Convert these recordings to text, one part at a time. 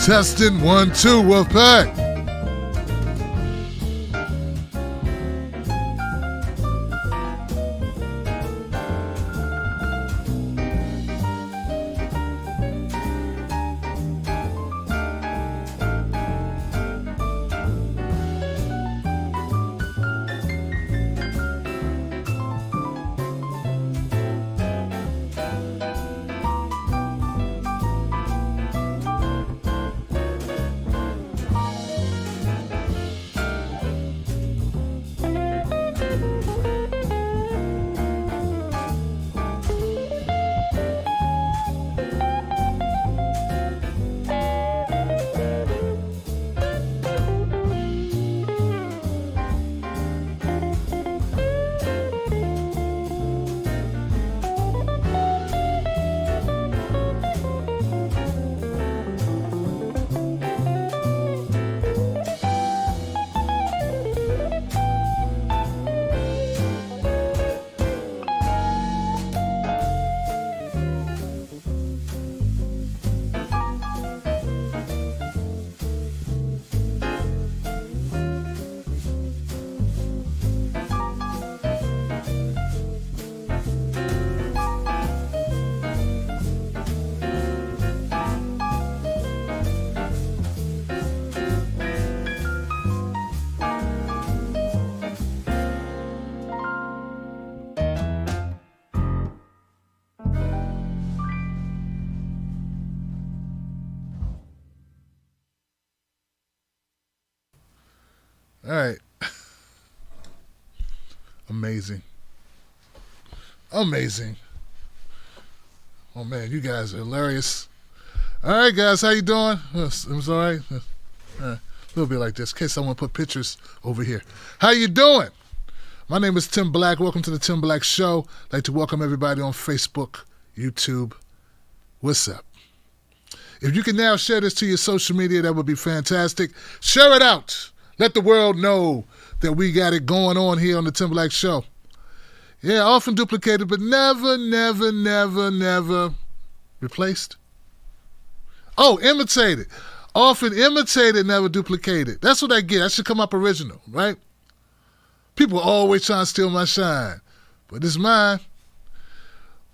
Testing 1, 2, Wolfpack. All right. Amazing. Amazing. Oh, man, you guys are hilarious. All right, guys, how you doing? It was all right. A little bit like this, in case I want to put pictures over here. How you doing? My name is Tim Black. Welcome to the Tim Black Show. I'd like to welcome everybody on Facebook, YouTube. What's up? If you can now share this to your social media, that would be fantastic. Share it out. Let the world know that we got it going on here on the Tim Black Show. Yeah, often duplicated, but never, never, never, never replaced. Oh, imitated. Often imitated, never duplicated. That's what I get. I should come up original, right? People always trying to steal my shine, but it's mine.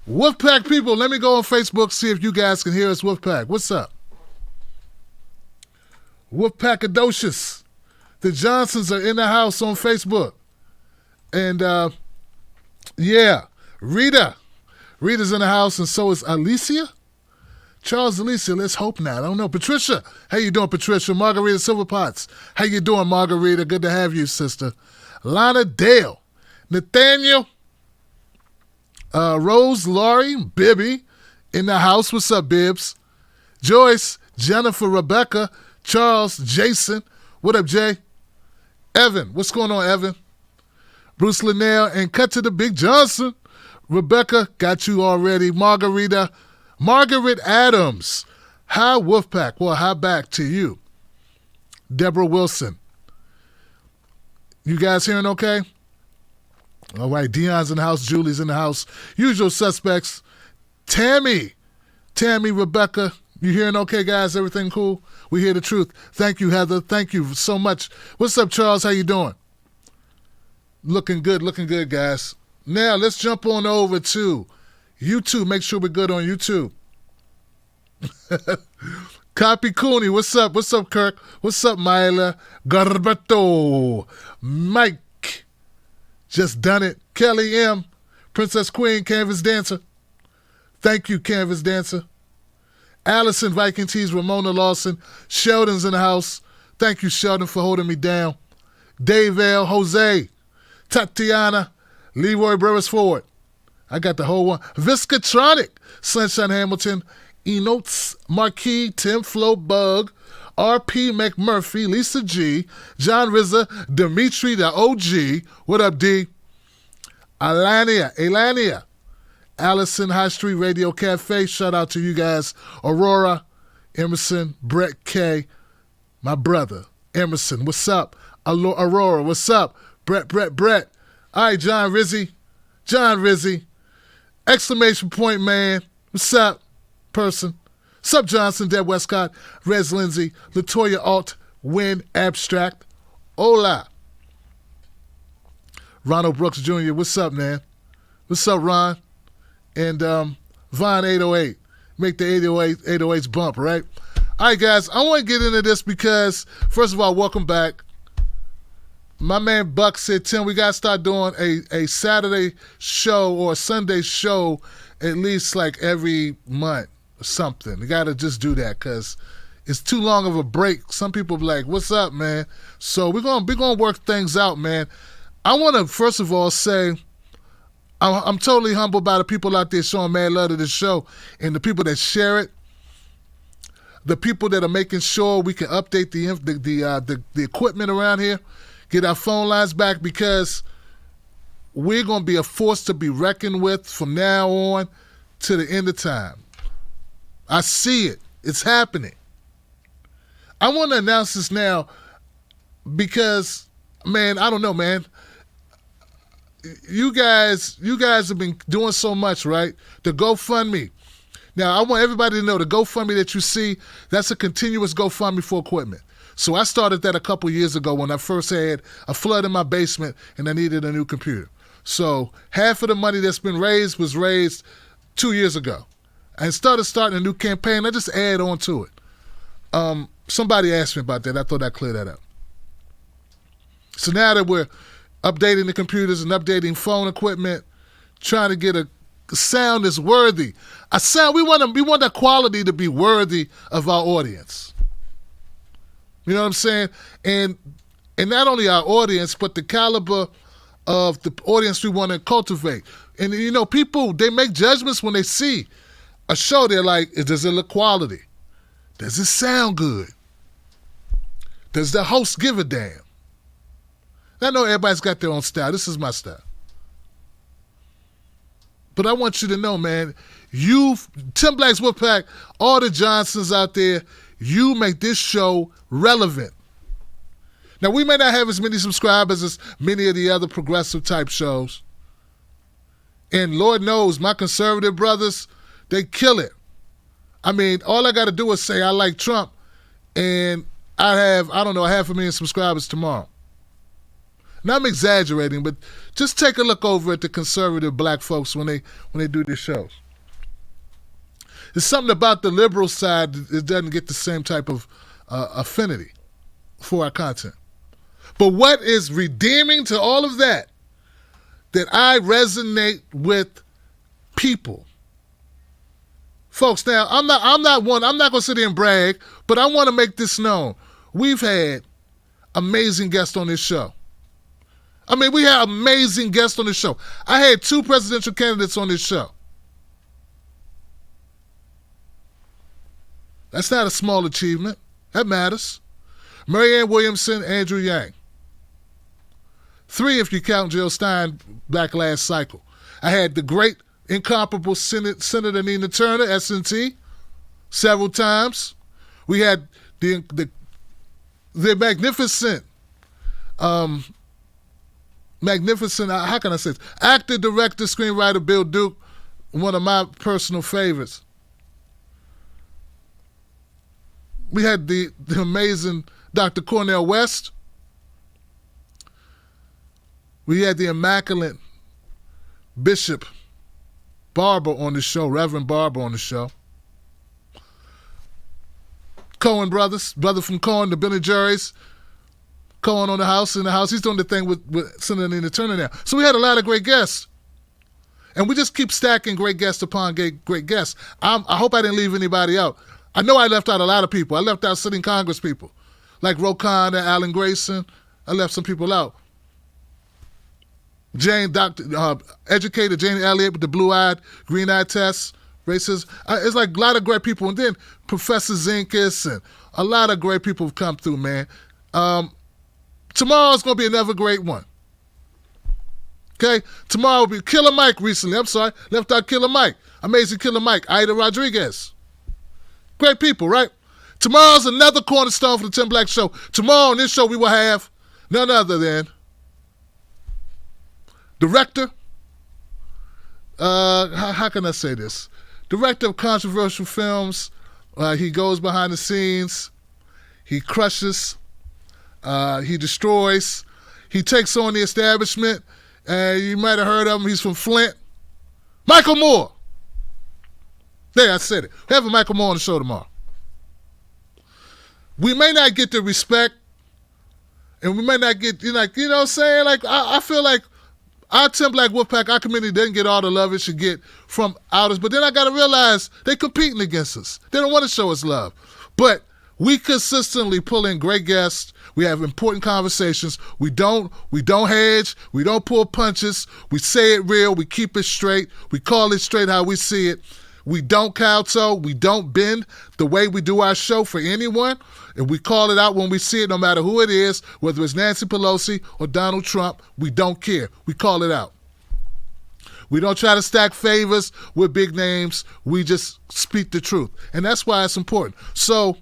Wolfpack people, let me go on Facebook, see if you guys can hear us. Wolfpack, what's up? Wolfpackadocious. The Johnsons are in the house on Facebook. And, yeah, Rita. Rita's in the house, and so is Alicia. Charles Alicia, let's hope not. I don't know. Patricia, how you doing, Patricia? Margarita Silverpots, how you doing, Margarita? Good to have you, sister. Lana Dale. Nathaniel. Rose, Laurie, Bibby in the house. What's up, Bibbs? Joyce, Jennifer, Rebecca, Charles, Jason. What up, Jay? Evan, what's going on, Evan? Bruce Linnell, and cut to the Big Johnson. Rebecca, got you already. Margarita, Margaret Adams. Hi, Wolfpack. Well, hi back to you. Deborah Wilson. You guys hearing okay? All right, Dion's in the house. Julie's in the house. Usual suspects. Tammy, Rebecca. You hearing okay, guys? Everything cool? We hear the truth. Thank you, Heather. Thank you so much. What's up, Charles? How you doing? Looking good, guys. Now, let's jump on over to YouTube. Make sure we're good on YouTube. Copy Cooney. What's up? What's up, Kirk? What's up, Myla? Garbato. Mike. Just done it. Kelly M. Princess Queen, Canvas Dancer. Thank you, Canvas Dancer. Allison, Viking Tees, Ramona Lawson. Sheldon's in the house. Thank you, Sheldon, for holding me down. Dave L. Jose. Tatiana. Leroy Burris-Ford. I got the whole one. Viscatronic. Sunshine Hamilton. Enotes Marquis. Tim Flo Bug. R.P. McMurphy. Lisa G. John Rizza. Dimitri the OG. What up, D? Elania. Allison High Street Radio Cafe. Shout out to you guys. Aurora, Emerson, Brett K. My brother, Emerson. What's up? Aurora, what's up? Brett. All right, John Rizzi. Exclamation point, man. What's up, person? Sub Johnson, Deb Westcott, Rez Lindsay, Latoya Alt, Win Abstract. Hola. Ronald Brooks Jr., what's up, man? What's up, Ron? And Vaughn 808. Make the 808s bump, right? All right, guys, I want to get into this because, first of all, welcome back. My man Buck said, Tim, we got to start doing a Saturday show or a Sunday show at least like every month or something. We got to just do that because it's too long of a break. Some people be like, what's up, man? So we're gonna work things out, man. I want to, first of all, say I'm totally humbled by the people out there showing mad love to this show and the people that share it, the people that are making sure we can update the equipment around here, get our phone lines back, because we're going to be a force to be reckoned with from now on to the end of time. I see it. It's happening. I want to announce this now because, man, I don't know, man. You guys have been doing so much, right? The GoFundMe. Now, I want everybody to know the GoFundMe that you see, that's a continuous GoFundMe for equipment. So I started that a couple years ago when I first had a flood in my basement and I needed a new computer. So half of the money that's been raised was raised 2 years ago. I starting a new campaign. I just add on to it. Somebody asked me about that. I thought I'd clear that up. So now that we're updating the computers and updating phone equipment, trying to get a sound that's worthy. A sound we want that quality to be worthy of our audience. You know what I'm saying? And not only our audience, but the caliber of the audience we want to cultivate. And you know, people, they make judgments when they see a show. They're like, does it look quality? Does it sound good? Does the host give a damn? I know everybody's got their own style. This is my style. But I want you to know, man, Tim Black's Wolfpack, all the Johnsons out there, you make this show relevant. Now, we may not have as many subscribers as many of the other progressive type shows. And Lord knows, my conservative brothers, they kill it. I mean, all I got to do is say I like Trump, and I have, 500,000 subscribers tomorrow. Now, I'm exaggerating, but just take a look over at the conservative black folks when they do these shows. There's something about the liberal side that doesn't get the same type of affinity for our content. But what is redeeming to all of that I resonate with people. Folks, now, I'm not going to sit here and brag, but I want to make this known. We've had amazing guests on this show. I mean, we had amazing guests on this show. I had 2 presidential candidates on this show. That's not a small achievement. That matters. Marianne Williamson, Andrew Yang. 3 if you count Jill Stein back last cycle. I had the great, incomparable Senator Nina Turner, SNT, several times. We had the magnificent, how can I say this? Actor, director, screenwriter Bill Duke, one of my personal favorites. We had the amazing Dr. Cornel West. We had the immaculate Bishop Barber on the show, Reverend Barber on the show. Cohen brothers, brother from Cohen, the Ben and Jerry's. Cohen on the house, in the house. He's doing the thing with Senator Nina Turner now. So we had a lot of great guests. And we just keep stacking great guests upon great guests. I hope I didn't leave anybody out. I know I left out a lot of people. I left out sitting Congress people, like Ro Khan and Alan Grayson. I left some people out. Educator Jane Elliott with the blue-eyed, green-eyed test, racist. It's like a lot of great people. And then Professor Zinkus and a lot of great people have come through, man. Tomorrow's going to be another great one. Okay? Tomorrow will be Killer Mike recently. I'm sorry. Left out Killer Mike. Amazing Killer Mike. Ida Rodriguez. Great people, right? Tomorrow's another cornerstone for the Tim Black Show. Tomorrow on this show we will have none other than director, how can I say this? Director of controversial films, He goes behind the scenes. He crushes. He destroys. He takes on the establishment. You might have heard of him. He's from Flint. Michael Moore. There, I said it. We have a Michael Moore on the show tomorrow. We may not get the respect, and we may not get, you know what I'm saying? Like, I feel like our Tim Black Wolfpack, our community doesn't get all the love it should get from outers, but then I got to realize they're competing against us. They don't want to show us love. But we consistently pull in great guests. We have important conversations. We don't hedge. We don't pull punches. We say it real. We keep it straight. We call it straight how we see it. We don't kowtow. We don't bend the way we do our show for anyone. And we call it out when we see it, no matter who it is, whether it's Nancy Pelosi or Donald Trump. We don't care. We call it out. We don't try to stack favors with big names. We just speak the truth. And that's why it's important. So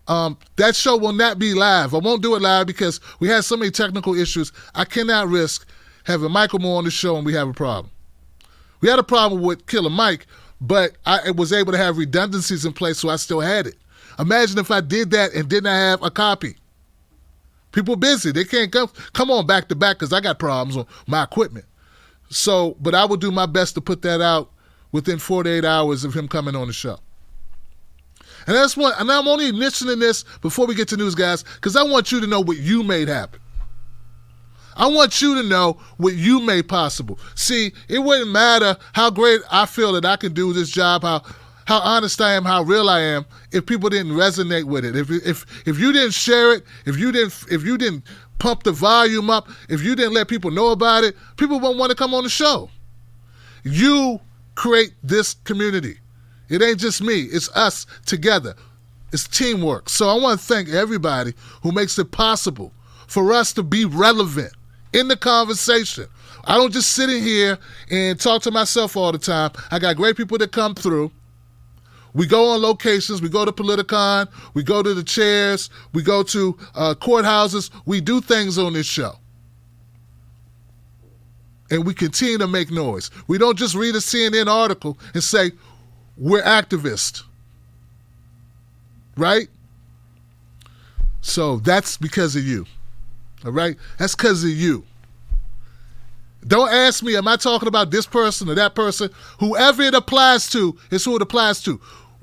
that show will not be live. I won't do it live because we had so many technical issues. I cannot risk having Michael Moore on the show and we have a problem. We had a problem with Killer Mike, but I was able to have redundancies in place, so I still had it. Imagine if I did that and didn't have a copy. People busy. They can't come on back to back because I got problems on my equipment. So, but I will do my best to put that out within 48 hours of him coming on the show. And that's what, and I'm only mentioning this before we get to news, guys, because I want you to know what you made happen. I want you to know what you made possible. See, it wouldn't matter how great I feel that I can do this job, how honest I am, how real I am, if people didn't resonate with it. If you didn't share it, if you didn't pump the volume up, if you didn't let people know about it, people won't want to come on the show. You create this community. It ain't just me. It's us together. It's teamwork. So I want to thank everybody who makes it possible for us to be relevant in the conversation. I don't just sit in here and talk to myself all the time. I got great people that come through. We go on locations. We go to Politicon. We go to the chairs. We go to courthouses. We do things on this show. And we continue to make noise. We don't just read a CNN article and say, we're activists. Right? So that's because of you. All right? That's because of you. Don't ask me, am I talking about this person or that person? Whoever it applies to is who it applies to.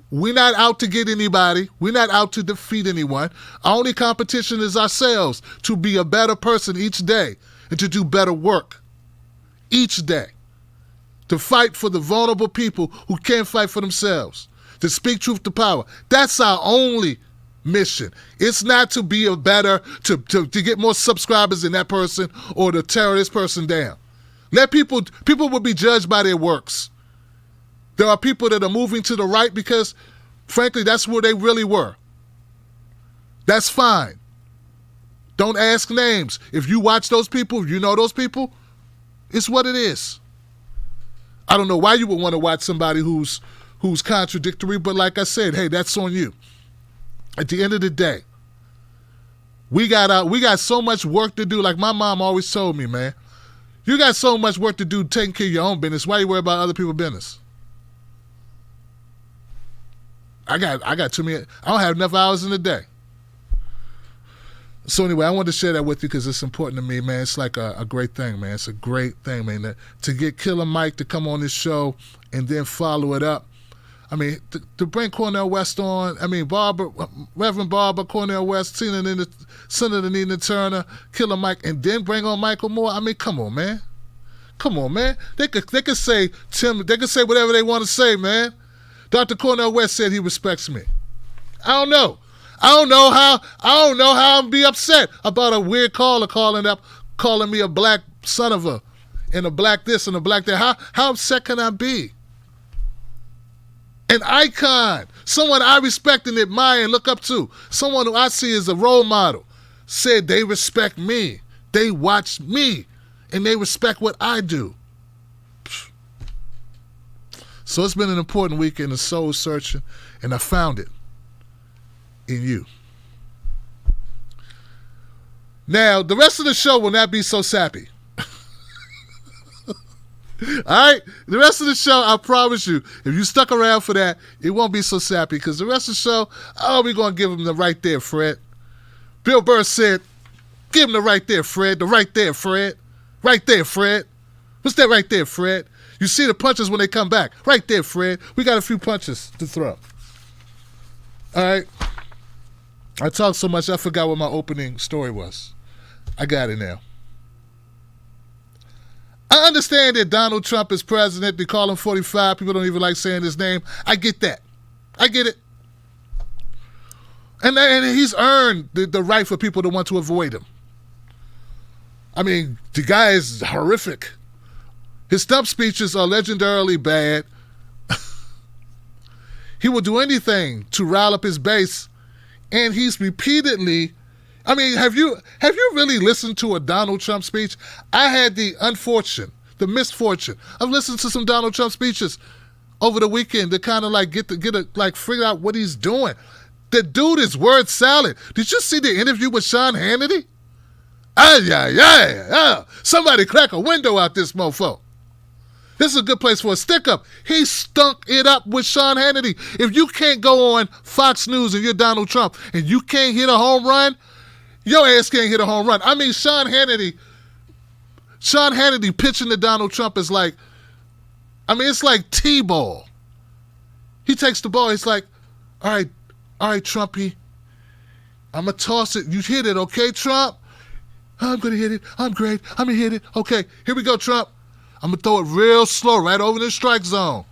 We're not out to get anybody. We're not out to defeat anyone. Our only competition is ourselves to be a better person each day and to do better work each day. To fight for the vulnerable people who can't fight for themselves. To speak truth to power. That's our only mission. It's not to be a better, to get more subscribers than that person or to tear this person down. Let people will be judged by their works. There are people that are moving to the right because, frankly, that's where they really were. That's fine. Don't ask names. If you watch those people, if you know those people, it's what it is. I don't know why you would want to watch somebody who's contradictory, but like I said, hey, that's on you. At the end of the day, we got so much work to do. Like my mom always told me, man, you got so much work to do taking care of your own business. Why you worry about other people's business? I got too many. I don't have enough hours in the day. So anyway, I wanted to share that with you because it's important to me, man. It's like a great thing, man. It's a great thing, man. To get Killer Mike to come on this show and then follow it up. I mean, to bring Cornel West on, I mean, Reverend Barbara, Cornel West, Senator Nina Turner, Killer Mike, and then bring on Michael Moore. I mean, come on, man. Come on, man. They could say, Tim, they could say whatever they want to say, man. Dr. Cornel West said he respects me. I don't know how I'm gonna be upset about a weird caller calling me a black son of a, and a black this and a black that. How upset can I be? An icon, someone I respect and admire and look up to, someone who I see as a role model, said they respect me, they watch me, and they respect what I do. So it's been an important week in the soul searching, and I found it in you. Now, the rest of the show will not be so sappy. All right? The rest of the show, I promise you, if you stuck around for that, it won't be so sappy because the rest of the show, oh, we're going to give him the right there, Fred. Bill Burr said, give him the right there, Fred. The right there, Fred. Right there, Fred. What's that right there, Fred? You see the punches when they come back. Right there, Fred. We got a few punches to throw. All right? I talked so much, I forgot what my opening story was. I got it now. I understand that Donald Trump is president. They call him 45. People don't even like saying his name. I get that. I get it. And he's earned the right for people to want to avoid him. I mean, the guy is horrific. His stump speeches are legendarily bad. He will do anything to rile up his base. And he's repeatedly... I mean, have you really listened to a Donald Trump speech? I had the misfortune of listening to some Donald Trump speeches over the weekend to kind of like figure out what he's doing. The dude is word salad. Did you see the interview with Sean Hannity? Somebody crack a window out this mofo. This is a good place for a stick-up. He stunk it up with Sean Hannity. If you can't go on Fox News and you're Donald Trump and you can't hit a home run, your ass can't hit a home run. I mean, Sean Hannity pitching to Donald Trump is like, I mean, it's like T-ball. He takes the ball. He's like, all right, Trumpy. I'm going to toss it. You hit it, okay, Trump? I'm going to hit it. I'm great. I'm going to hit it. Okay, here we go, Trump. I'm going to throw it real slow right over the strike zone.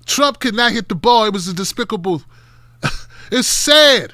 Trump could not hit the ball. It was a despicable. It's sad.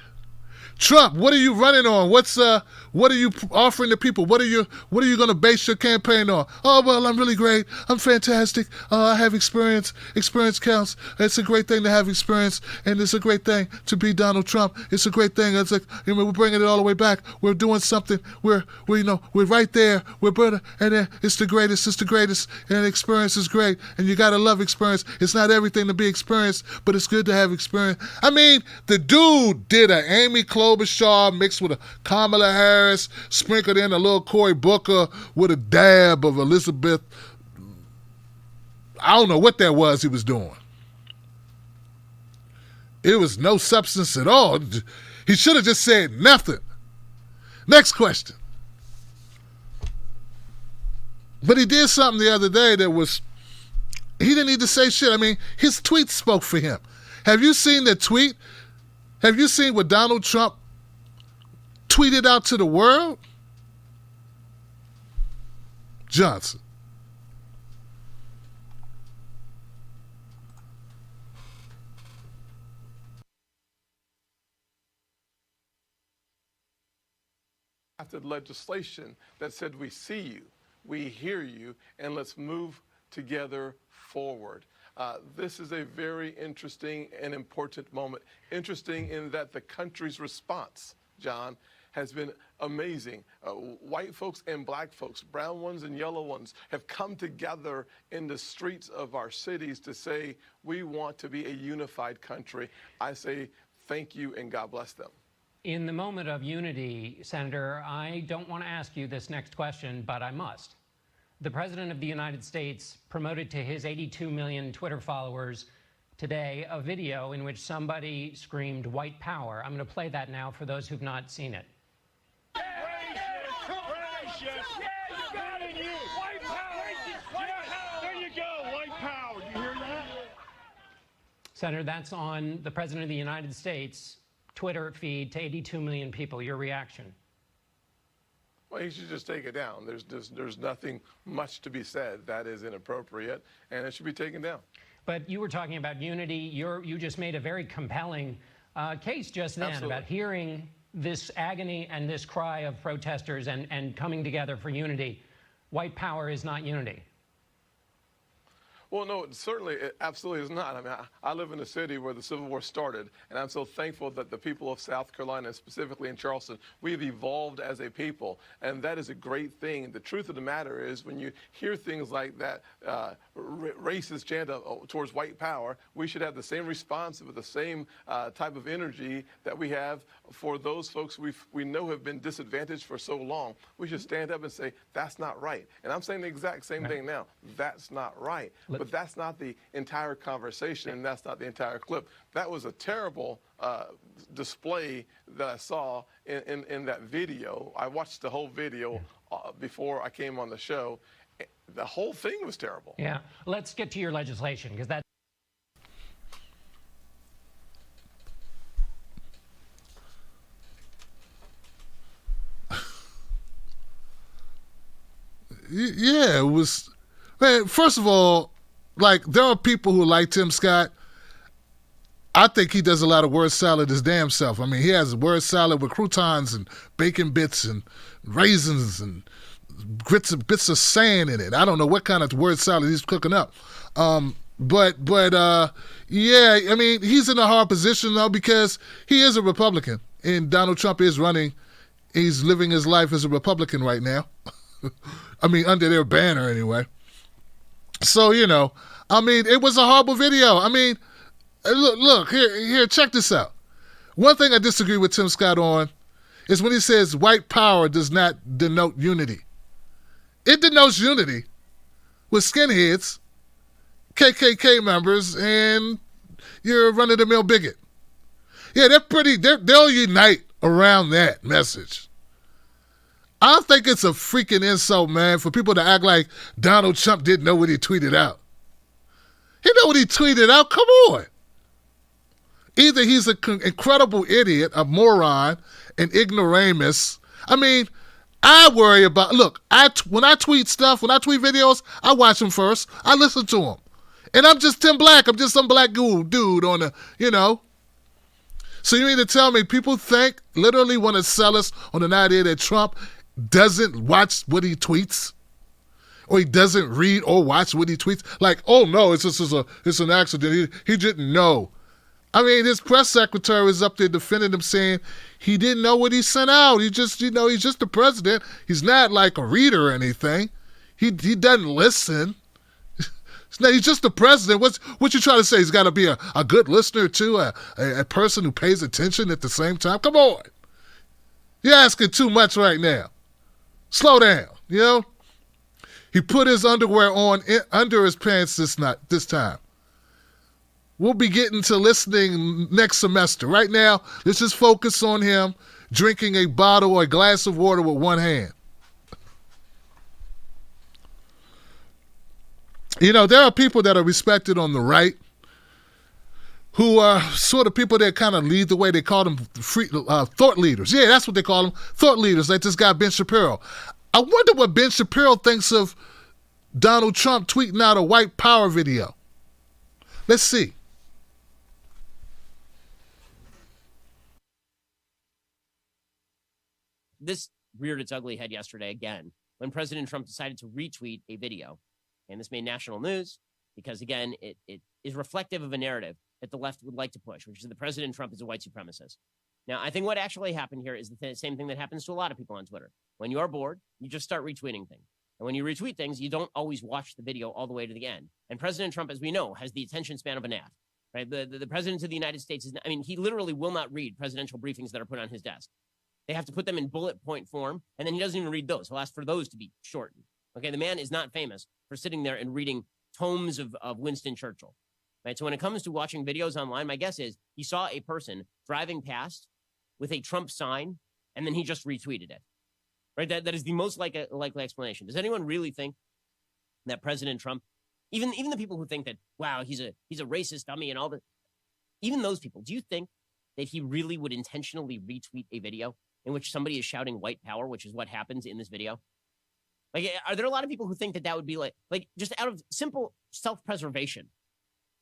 Trump, what are you running on? What are you offering to people? What are you going to base your campaign on? Oh, well, I'm really great. I'm fantastic. I have experience. Experience counts. It's a great thing to have experience, and it's a great thing to be Donald Trump. It's a great thing. It's like, we're bringing it all the way back. We're doing something. We're right there. We're better, and then it's the greatest. It's the greatest, and experience is great. And you gotta love experience. It's not everything to be experienced, but it's good to have experience. I mean, the dude did an Amy Klobuchar mixed with a Kamala Harris. Sprinkled in a little Cory Booker with a dab of Elizabeth. I don't know what that was he was doing. It was no substance at all. He should have just said nothing. Next question. But he did something the other day that was, he didn't need to say shit. I mean, his tweet spoke for him. Have you seen the tweet? Have you seen what Donald Trump tweeted out to the world? Johnson. After legislation that said, we see you, we hear you, and let's move together forward. This is a very interesting and important moment. Interesting in that the country's response, John, has been amazing. White folks and black folks, brown ones and yellow ones, have come together in the streets of our cities to say, we want to be a unified country. I say thank you and God bless them. In the moment of unity, Senator, I don't want to ask you this next question, but I must. The President of the United States promoted to his 82 million Twitter followers today a video in which somebody screamed white power. I'm going to play that now for those who've not seen it. Senator, that's on the President of the United States Twitter feed to 82 million people. Your reaction? Well, he should just take it down. There's nothing much to be said. That is inappropriate, and it should be taken down. But you were talking about unity. You just made a very compelling case just then. Absolutely. About hearing this agony and this cry of protesters and coming together for unity. White power is not unity. Well, no, certainly, it absolutely is not. I mean, I live in a city where the Civil War started, and I'm so thankful that the people of South Carolina, specifically in Charleston, we've evolved as a people, and that is a great thing. The truth of the matter is, when you hear things like that, racist chant towards white power, we should have the same response with the same type of energy that we have for those folks we know have been disadvantaged for so long. We should stand up and say, that's not right. And I'm saying the exact same thing now. That's not right. But that's not the entire conversation, and that's not the entire clip. That was a terrible display that I saw in that video. I watched the whole video before I came on the show. The whole thing was terrible. Yeah. Let's get to your legislation, because that. Yeah, it was. Man, first of all, like, there are people who like Tim Scott. I think he does a lot of word salad his damn self. I mean, he has word salad with croutons and bacon bits and raisins and bits of sand in it. I don't know what kind of word salad he's cooking up. But yeah, I mean, he's in a hard position, though, because he is a Republican, and Donald Trump is running. He's living his life as a Republican right now. I mean, under their banner, anyway. So, you know, I mean, it was a horrible video. I mean, look, here, check this out. One thing I disagree with Tim Scott on is when he says white power does not denote unity. It denotes unity with skinheads, KKK members, and your run-of-the-mill bigot. Yeah, they'll unite around that message. I think it's a freaking insult, man, for people to act like Donald Trump didn't know what he tweeted out. He know what he tweeted out. Come on. Either he's an incredible idiot, a moron, an ignoramus. I mean, I worry about, look, when I tweet stuff, when I tweet videos, I watch them first. I listen to them. And I'm just Tim Black. I'm just some black dude on the, you know. So you mean to tell me people literally want to sell us on an idea that Trump doesn't watch what he tweets, or he doesn't read or watch what he tweets? Like, oh no, it's an accident. He didn't know. I mean, his press secretary was up there defending him, saying he didn't know what he sent out. He just, you know, he's just the president. He's not like a reader or anything. He doesn't listen. He's just the president. What you trying to say? He's got to be a good listener too, a person who pays attention at the same time. Come on, you're asking too much right now. Slow down, you know? He put his underwear on under his pants this time. We'll be getting to listening next semester. Right now, let's just focus on him drinking a bottle or a glass of water with one hand. You know, there are people that are respected on the right who are sort of people that kind of lead the way. They call them thought leaders. Yeah, that's what they call them, thought leaders, like this guy Ben Shapiro. I wonder what Ben Shapiro thinks of Donald Trump tweeting out a white power video. Let's see. This reared its ugly head yesterday again when President Trump decided to retweet a video. And this made national news because, again, it is reflective of a narrative that the left would like to push, which is that President Trump is a white supremacist. Now, I think what actually happened here is the same thing that happens to a lot of people on Twitter. When you are bored, you just start retweeting things. And when you retweet things, you don't always watch the video all the way to the end. And President Trump, as we know, has the attention span of a gnat. Right? The president of the United States is, I mean, he literally will not read presidential briefings that are put on his desk. They have to put them in bullet point form, and then he doesn't even read those. He'll ask for those to be shortened. Okay, the man is not famous for sitting there and reading tomes of Winston Churchill. Right? So when it comes to watching videos online, my guess is he saw a person driving past with a Trump sign, and then he just retweeted it. Right? That is the most likely explanation. Does anyone really think that President Trump, even the people who think that, wow, he's a racist dummy and all that, even those people, do you think that he really would intentionally retweet a video in which somebody is shouting white power, which is what happens in this video? Like, are there a lot of people who think that would be like just out of simple self-preservation?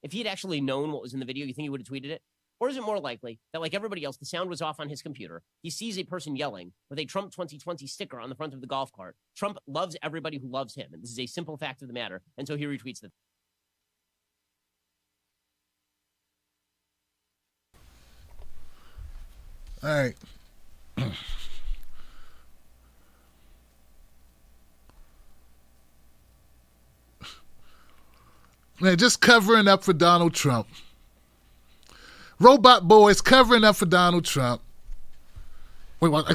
If he had actually known what was in the video, you think he would have tweeted it? Or is it more likely that, like everybody else, the sound was off on his computer, he sees a person yelling with a Trump 2020 sticker on the front of the golf cart. Trump loves everybody who loves him, and this is a simple fact of the matter, and so he retweets it. All right. Man, just covering up for Donald Trump. Robot boys covering up for Donald Trump. Wait, what?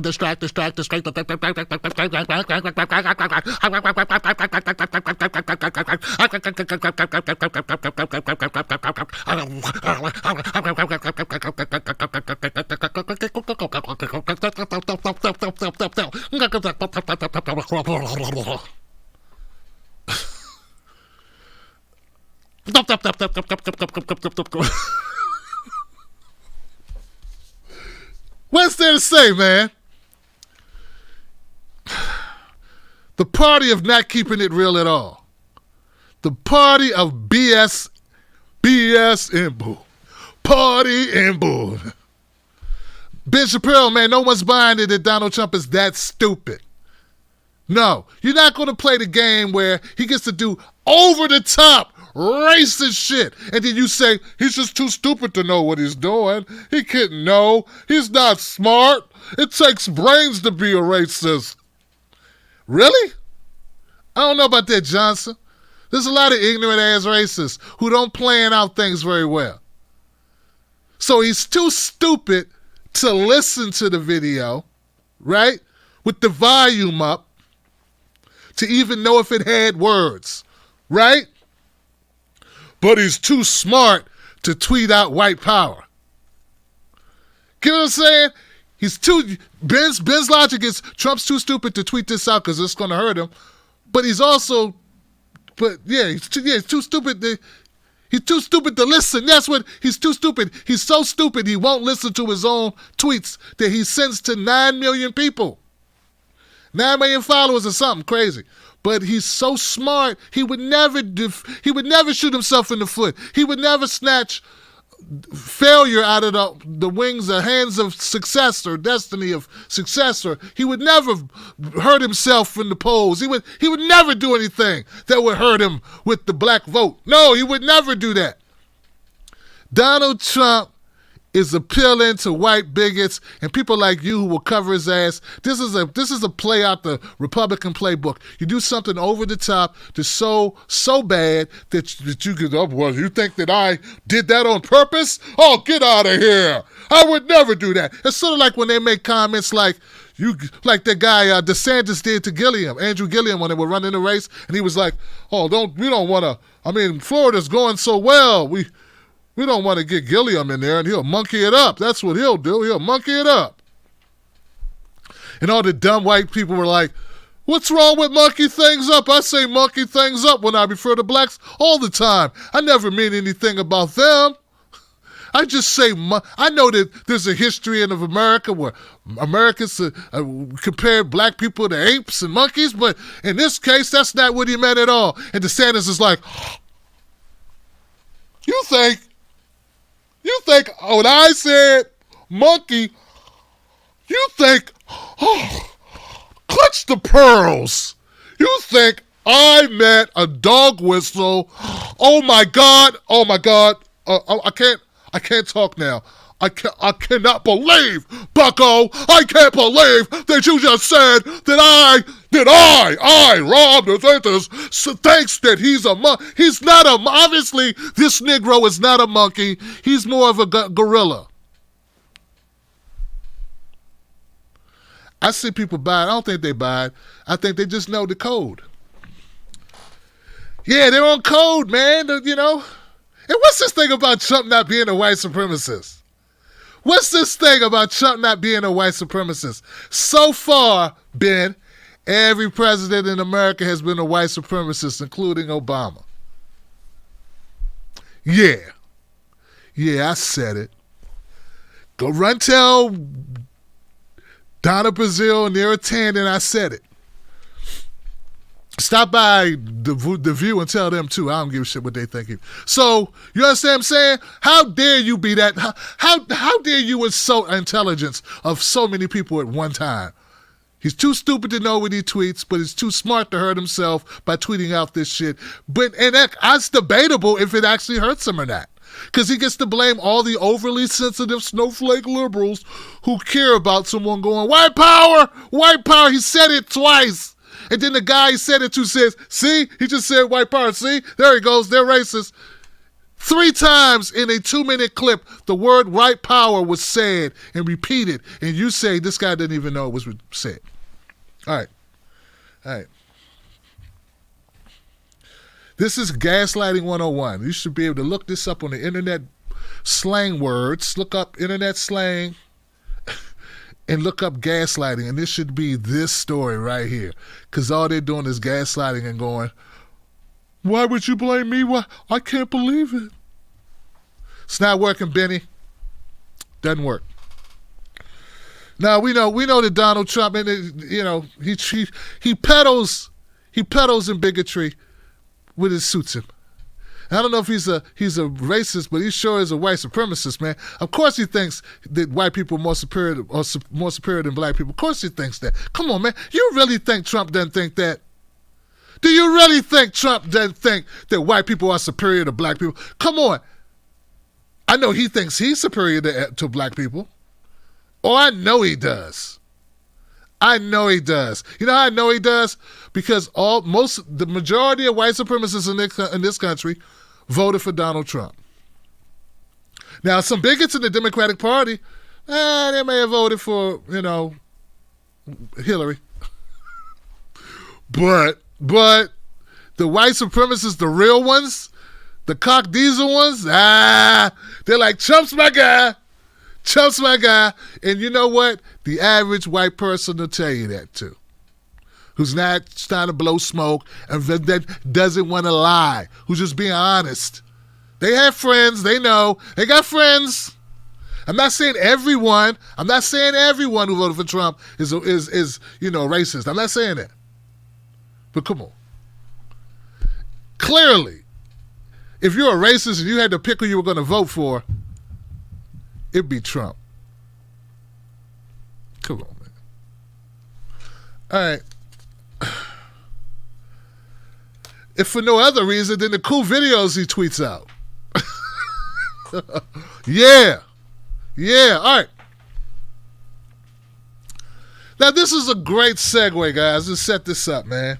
Distract. What's there to say, man? The party of not keeping it real at all. The party of BS and boo. Party and boo. Ben Shapiro, man, no one's buying it that Donald Trump is that stupid. No, you're not going to play the game where he gets to do over-the-top racist shit. And then you say, he's just too stupid to know what he's doing. He couldn't know. He's not smart. It takes brains to be a racist. Really? I don't know about that, Johnson. There's a lot of ignorant-ass racists who don't plan out things very well. So he's too stupid to listen to the video, right, with the volume up, to even know if it had words, right? But he's too smart to tweet out white power. Get what I'm saying? Ben's logic is Trump's too stupid to tweet this out because it's going to hurt him. But he's also, he's too stupid to listen. That's what, he's too stupid. He's so stupid he won't listen to his own tweets that he sends to 9 million people. 9 million followers or something crazy. But he's so smart, he would never shoot himself in the foot. He would never snatch failure out of the wings or hands of success or destiny of success. Or he would never hurt himself in the polls. He would never do anything that would hurt him with the black vote. No, he would never do that. Donald Trump is appealing to white bigots and people like you who will cover his ass. This is a play out the Republican playbook. You do something over the top that's so bad that you get up. Well, you think that I did that on purpose? Oh, get out of here! I would never do that. It's sort of like when they make comments like the guy DeSantis did to Gilliam, Andrew Gilliam, when they were running the race, and he was like, "Oh, we don't want to. I mean, Florida's going so well. We don't want to get Gilliam in there and he'll monkey it up. That's what he'll do. He'll monkey it up." And all the dumb white people were like, "What's wrong with monkey things up? I say monkey things up when I refer to blacks all the time. I never mean anything about them. I just say, I know that there's a history of America where Americans compared black people to apes and monkeys, but in this case, that's not what he meant at all." And DeSantis is like, You think when I said monkey, you think, clutch the pearls. You think I meant a dog whistle. Oh my God. I can't talk now. I cannot believe, Bucko, I can't believe that you just said that I, Rob DeSantis, thinks that he's a monkey. He's not obviously, this Negro is not a monkey. He's more of a gorilla. I see people buy it. I don't think they buy it. I think they just know the code. Yeah, they're on code, man, you know. And what's this thing about Trump not being a white supremacist? What's this thing about Trump not being a white supremacist? So far, Ben, every president in America has been a white supremacist, including Obama. Yeah, I said it. Go run tell Donna Brazile and Neera Tanden I said it. Stop by the View and tell them too. I don't give a shit what they think. So, you understand what I'm saying? How dare you be that? How dare you insult intelligence of so many people at one time? He's too stupid to know what he tweets, but he's too smart to hurt himself by tweeting out this shit. But that's debatable if it actually hurts him or not. Because he gets to blame all the overly sensitive snowflake liberals who care about someone going, white power, white power. He said it twice. And then the guy he said it to says, see, he just said white power. See, there he goes. They're racist. 3 times in a 2-minute clip, the word white power was said and repeated. And you say this guy didn't even know it was said. All right. This is Gaslighting 101. You should be able to look this up on the internet slang words. Look up internet slang and look up gaslighting. And this should be this story right here. Because all they're doing is gaslighting and going, why would you blame me? Why? I can't believe it. It's not working, Benny. Doesn't work. Now we know that Donald Trump, and he peddles in bigotry when it suits him. I don't know if he's a racist, but he sure is a white supremacist, man. Of course he thinks that white people are more superior than black people. Of course he thinks that. Come on, man. You really think Trump doesn't think that? Do you really think Trump doesn't think that white people are superior to black people? Come on. I know he thinks he's superior to black people. Oh, I know he does. I know he does. You know how I know he does? Because the majority of white supremacists in this country voted for Donald Trump. Now, some bigots in the Democratic Party, they may have voted for, Hillary. But the white supremacists, the real ones, the cock diesel ones, they're like, Trump's my guy. Trump's my guy. And you know what? The average white person will tell you that too. Who's not trying to blow smoke and that doesn't want to lie. Who's just being honest. They have friends. They know. They got friends. I'm not saying everyone. I'm not saying everyone who voted for Trump is racist. I'm not saying that. But come on. Clearly, if you're a racist and you had to pick who you were going to vote for, it'd be Trump. Come on, man. All right. If for no other reason than the cool videos he tweets out. Yeah. All right. Now, this is a great segue, guys. Let's set this up, man.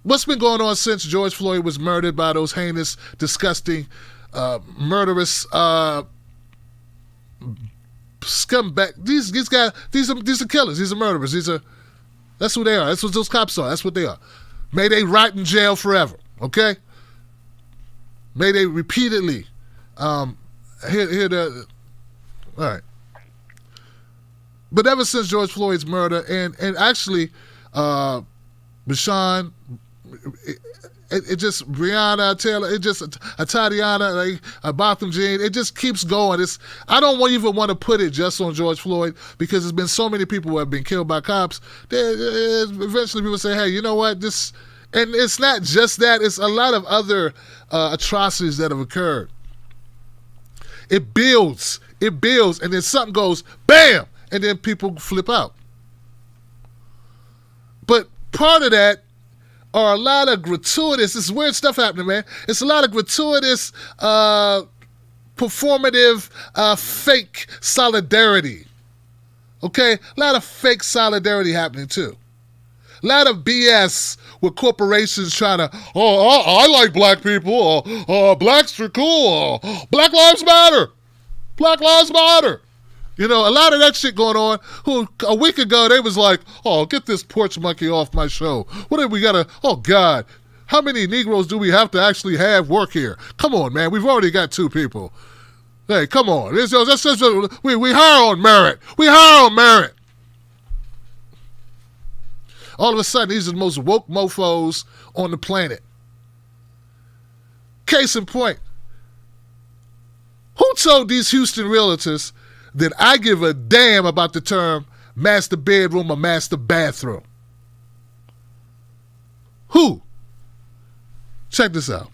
What's been going on since George Floyd was murdered by those heinous, disgusting, murderous scumbag? These guys, these are killers. These are murderers. That's who they are. That's what those cops are. That's what they are. May they rot in jail forever. Okay. May they repeatedly all right. But ever since George Floyd's murder, and actually, Bashan, it just Breonna Taylor, it just Tatiana, Botham Jean, it just keeps going. I don't even want to put it just on George Floyd because there's been so many people who have been killed by cops. Eventually, people say, "Hey, you know what? This," and it's not just that; it's a lot of other atrocities that have occurred. It builds, and then something goes, bam, and then people flip out. But part of that are a lot of gratuitous, this is weird stuff happening, man. It's a lot of gratuitous, performative, fake solidarity. Okay? A lot of fake solidarity happening too. A lot of BS with corporations trying to, I like black people, blacks are cool, Black Lives Matter. Black Lives Matter. A lot of that shit going on. Who a week ago they was like, get this porch monkey off my show. What have we got to, God, how many Negroes do we have to actually have work here? Come on, man. We've already got 2 people. Hey, come on. We hire on merit. We hire on merit. All of a sudden, these are the most woke mofos on the planet. Case in point. Who told these Houston realtors that I give a damn about the term master bedroom or master bathroom? Who? Check this out.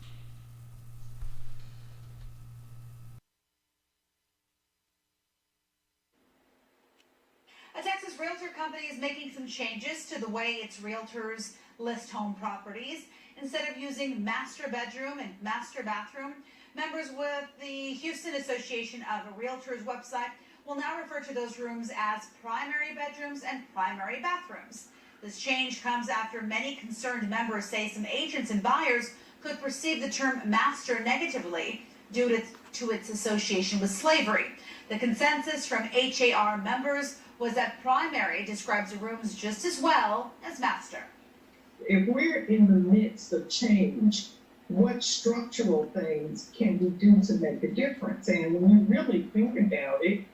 A Texas realtor company is making some changes to the way its realtors list home properties. Instead of using master bedroom and master bathroom, members with the Houston Association of Realtors website will now refer to those rooms as primary bedrooms and primary bathrooms. This change comes after many concerned members say some agents and buyers could perceive the term master negatively due to its association with slavery. The consensus from HAR members was that primary describes rooms just as well as master. If we're in the midst of change, what structural things can we do to make a difference? And when you really think about it,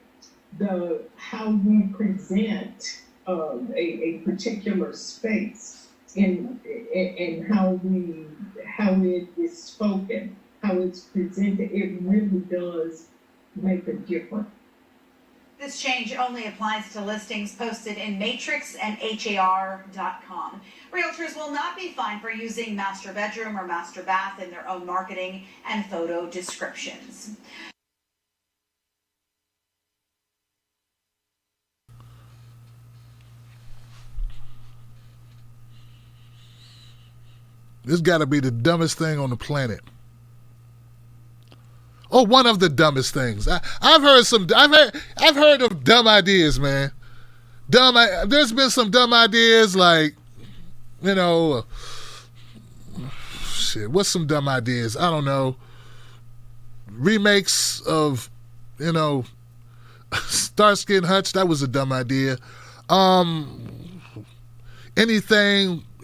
how we present a particular space and how it is spoken, how it's presented, it really does make a difference. This change only applies to listings posted in Matrix and HAR.com. Realtors will not be fined for using master bedroom or master bath in their own marketing and photo descriptions. This got to be the dumbest thing on the planet. Or one of the dumbest things. I've heard of dumb ideas, man. There's been some dumb ideas like, shit. What's some dumb ideas? I don't know. Remakes of, Starsky and Hutch. That was a dumb idea.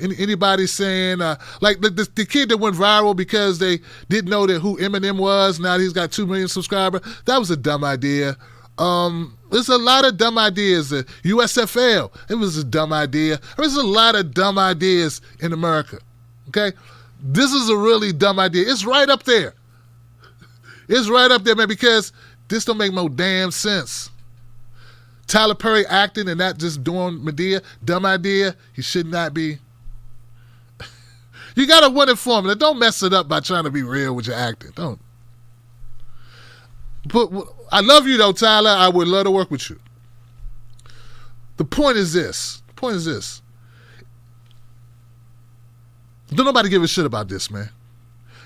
Anybody saying like the kid that went viral because they didn't know who Eminem was. Now he's got 2 million subscribers. That was a dumb idea. There's a lot of dumb ideas. USFL, it was a dumb idea. There's a lot of dumb ideas in America. Okay, this is a really dumb idea. It's right up there. It's right up there, man, because this don't make no damn sense. Tyler Perry acting and not just doing Madea, dumb idea. He should not be. You got a winning formula. Don't mess it up by trying to be real with your acting. Don't. But I love you though, Tyler. I would love to work with you. The point is this. Don't nobody give a shit about this, man.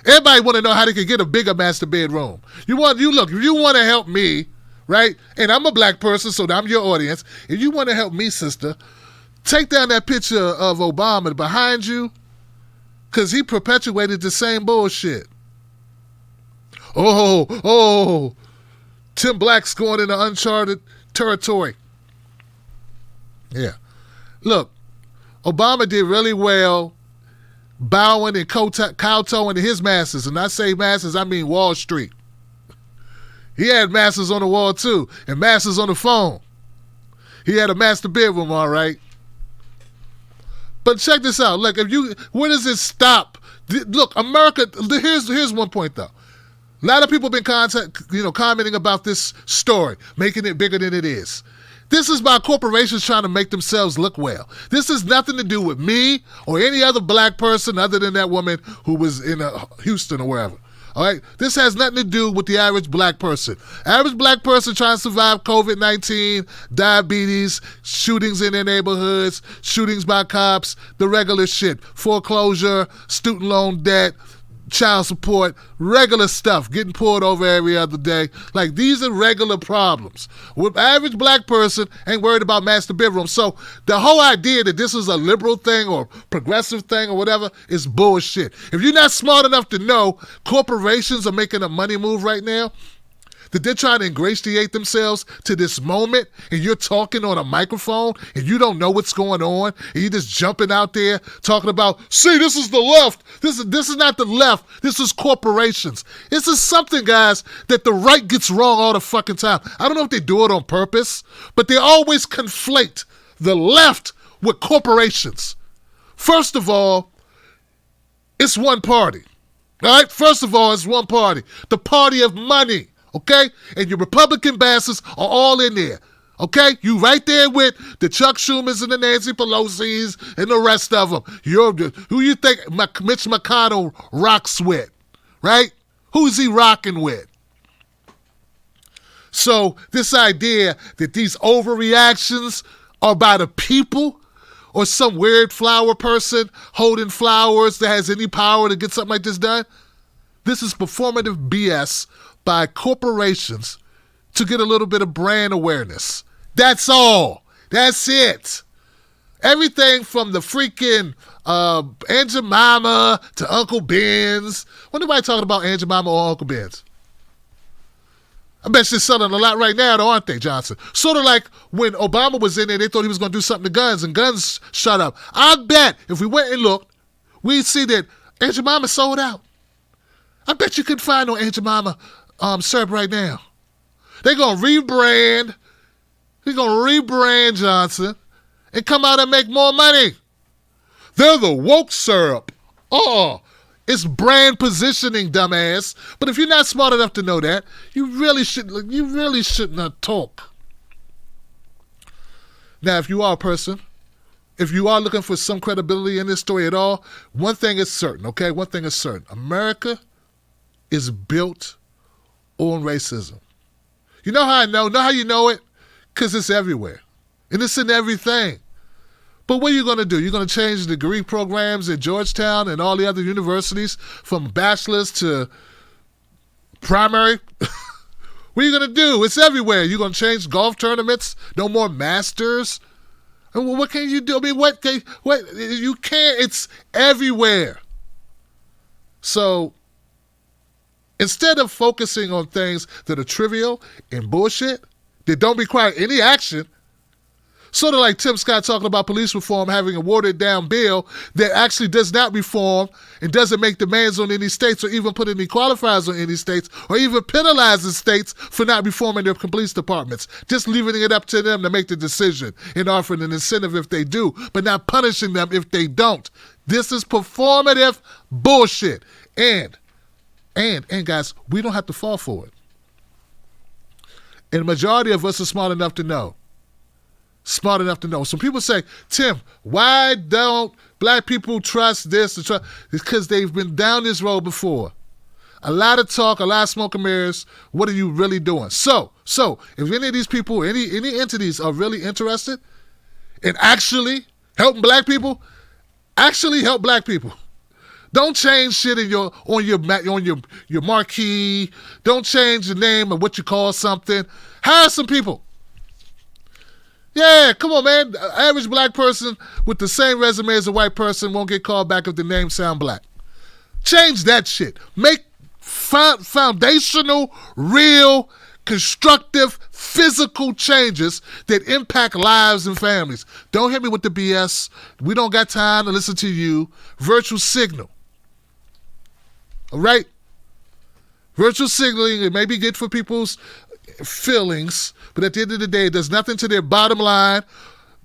Everybody want to know how they can get a bigger master bedroom. If you want to help me, right? And I'm a black person, so I'm your audience. If you want to help me, sister, take down that picture of Obama behind you, because he perpetuated the same bullshit. Oh, Tim Black's going into uncharted territory. Yeah. Look, Obama did really well bowing and kowtowing to his masses. And I say masses, I mean Wall Street. He had masses on the wall too, and masses on the phone. He had a master bedroom, all right. But check this out. Look, where does it stop? Look, America. Here's one point though. A lot of people have been commenting about this story, making it bigger than it is. This is by corporations trying to make themselves look well. This has nothing to do with me or any other black person other than that woman who was in Houston or wherever. All right? This has nothing to do with the average black person. Average black person trying to survive COVID-19, diabetes, shootings in their neighborhoods, shootings by cops, the regular shit, foreclosure, student loan debt, child support, regular stuff, getting pulled over every other day. Like, these are regular problems. With average black person ain't worried about master bedroom. So the whole idea that this is a liberal thing or progressive thing or whatever is bullshit. If you're not smart enough to know corporations are making a money move right now, that they're trying to ingratiate themselves to this moment, and you're talking on a microphone and you don't know what's going on, and you're just jumping out there talking about, see, this is the left. This is not the left. This is corporations. This is something, guys, that the right gets wrong all the fucking time. I don't know if they do it on purpose, but they always conflate the left with corporations. First of all, it's one party. All right? First of all, it's one party. The party of money. Okay? And your Republican bastards are all in there. Okay? You right there with the Chuck Schumers and the Nancy Pelosi's and the rest of them. Who you think Mitch McConnell rocks with? Right? Who's he rocking with? So this idea that these overreactions are by the people or some weird flower person holding flowers that has any power to get something like this done. This is performative BS by corporations to get a little bit of brand awareness. That's all. That's it. Everything from the freaking Aunt Jemima to Uncle Ben's. When nobody talking about Aunt Jemima or Uncle Ben's? I bet she's selling a lot right now, though, aren't they, Johnson? Sort of like when Obama was in there, they thought he was going to do something to guns, and guns shut up. I bet if we went and looked, we'd see that Aunt Jemima sold out. I bet you couldn't find no Aunt Jemima syrup right now. They're going to rebrand. They're going to rebrand Johnson and come out and make more money. They're the woke syrup. Oh, it's brand positioning, dumbass. But if you're not smart enough to know that, you really shouldn't talk. Now, if you are a person, if you are looking for some credibility in this story at all, one thing is certain, okay? One thing is certain. America is built on racism. You know how I know? Know how you know it? Because it's everywhere. And it's in everything. But what are you going to do? You're going to change the degree programs at Georgetown and all the other universities from bachelor's to primary? What are you going to do? It's everywhere. You're going to change golf tournaments? No more masters? And what can you do? I mean, what you can't. It's everywhere. So instead of focusing on things that are trivial and bullshit, that don't require any action, sort of like Tim Scott talking about police reform having a watered-down bill that actually does not reform and doesn't make demands on any states or even put any qualifiers on any states or even penalizes states for not reforming their police departments, just leaving it up to them to make the decision and offering an incentive if they do, but not punishing them if they don't. This is performative bullshit. And guys, we don't have to fall for it. And the majority of us are smart enough to know. Smart enough to know. Some people say, Tim, why don't black people trust this? It's because they've been down this road before. A lot of talk, a lot of smoke and mirrors. What are you really doing? So if any of these people, any entities are really interested in actually helping black people, actually help black people. Don't change shit on your marquee. Don't change the name of what you call something. Hire some people. Yeah, come on, man. An average black person with the same resume as a white person won't get called back if the name sound black. Change that shit. Make foundational, real, constructive, physical changes that impact lives and families. Don't hit me with the BS. We don't got time to listen to you. Virtual signal. All right? Virtual signaling, it may be good for people's feelings, but at the end of the day, it does nothing to their bottom line,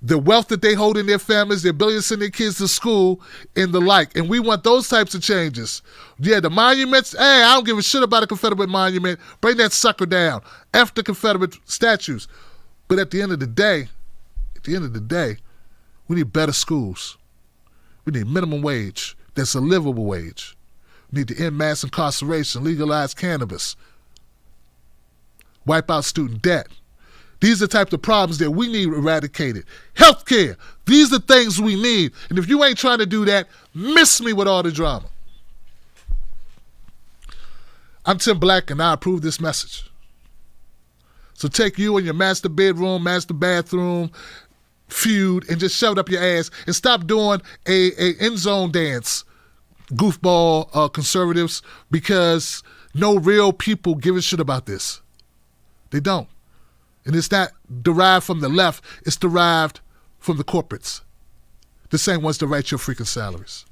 the wealth that they hold in their families, their ability to send their kids to school, and the like. And we want those types of changes. Yeah, the monuments, hey, I don't give a shit about a Confederate monument. Bring that sucker down. F the Confederate statues. But at the end of the day, we need better schools. We need minimum wage that's a livable wage. We need to end mass incarceration, legalize cannabis, wipe out student debt. These are the types of problems that we need eradicated. Healthcare. These are things we need. And if you ain't trying to do that, miss me with all the drama. I'm Tim Black, and I approve this message. So take you and your master bedroom, master bathroom feud and just shove it up your ass and stop doing a end zone dance, goofball conservatives, because no real people give a shit about this. They don't. And it's not derived from the left. It's derived from the corporates. The same ones that write your freaking salaries.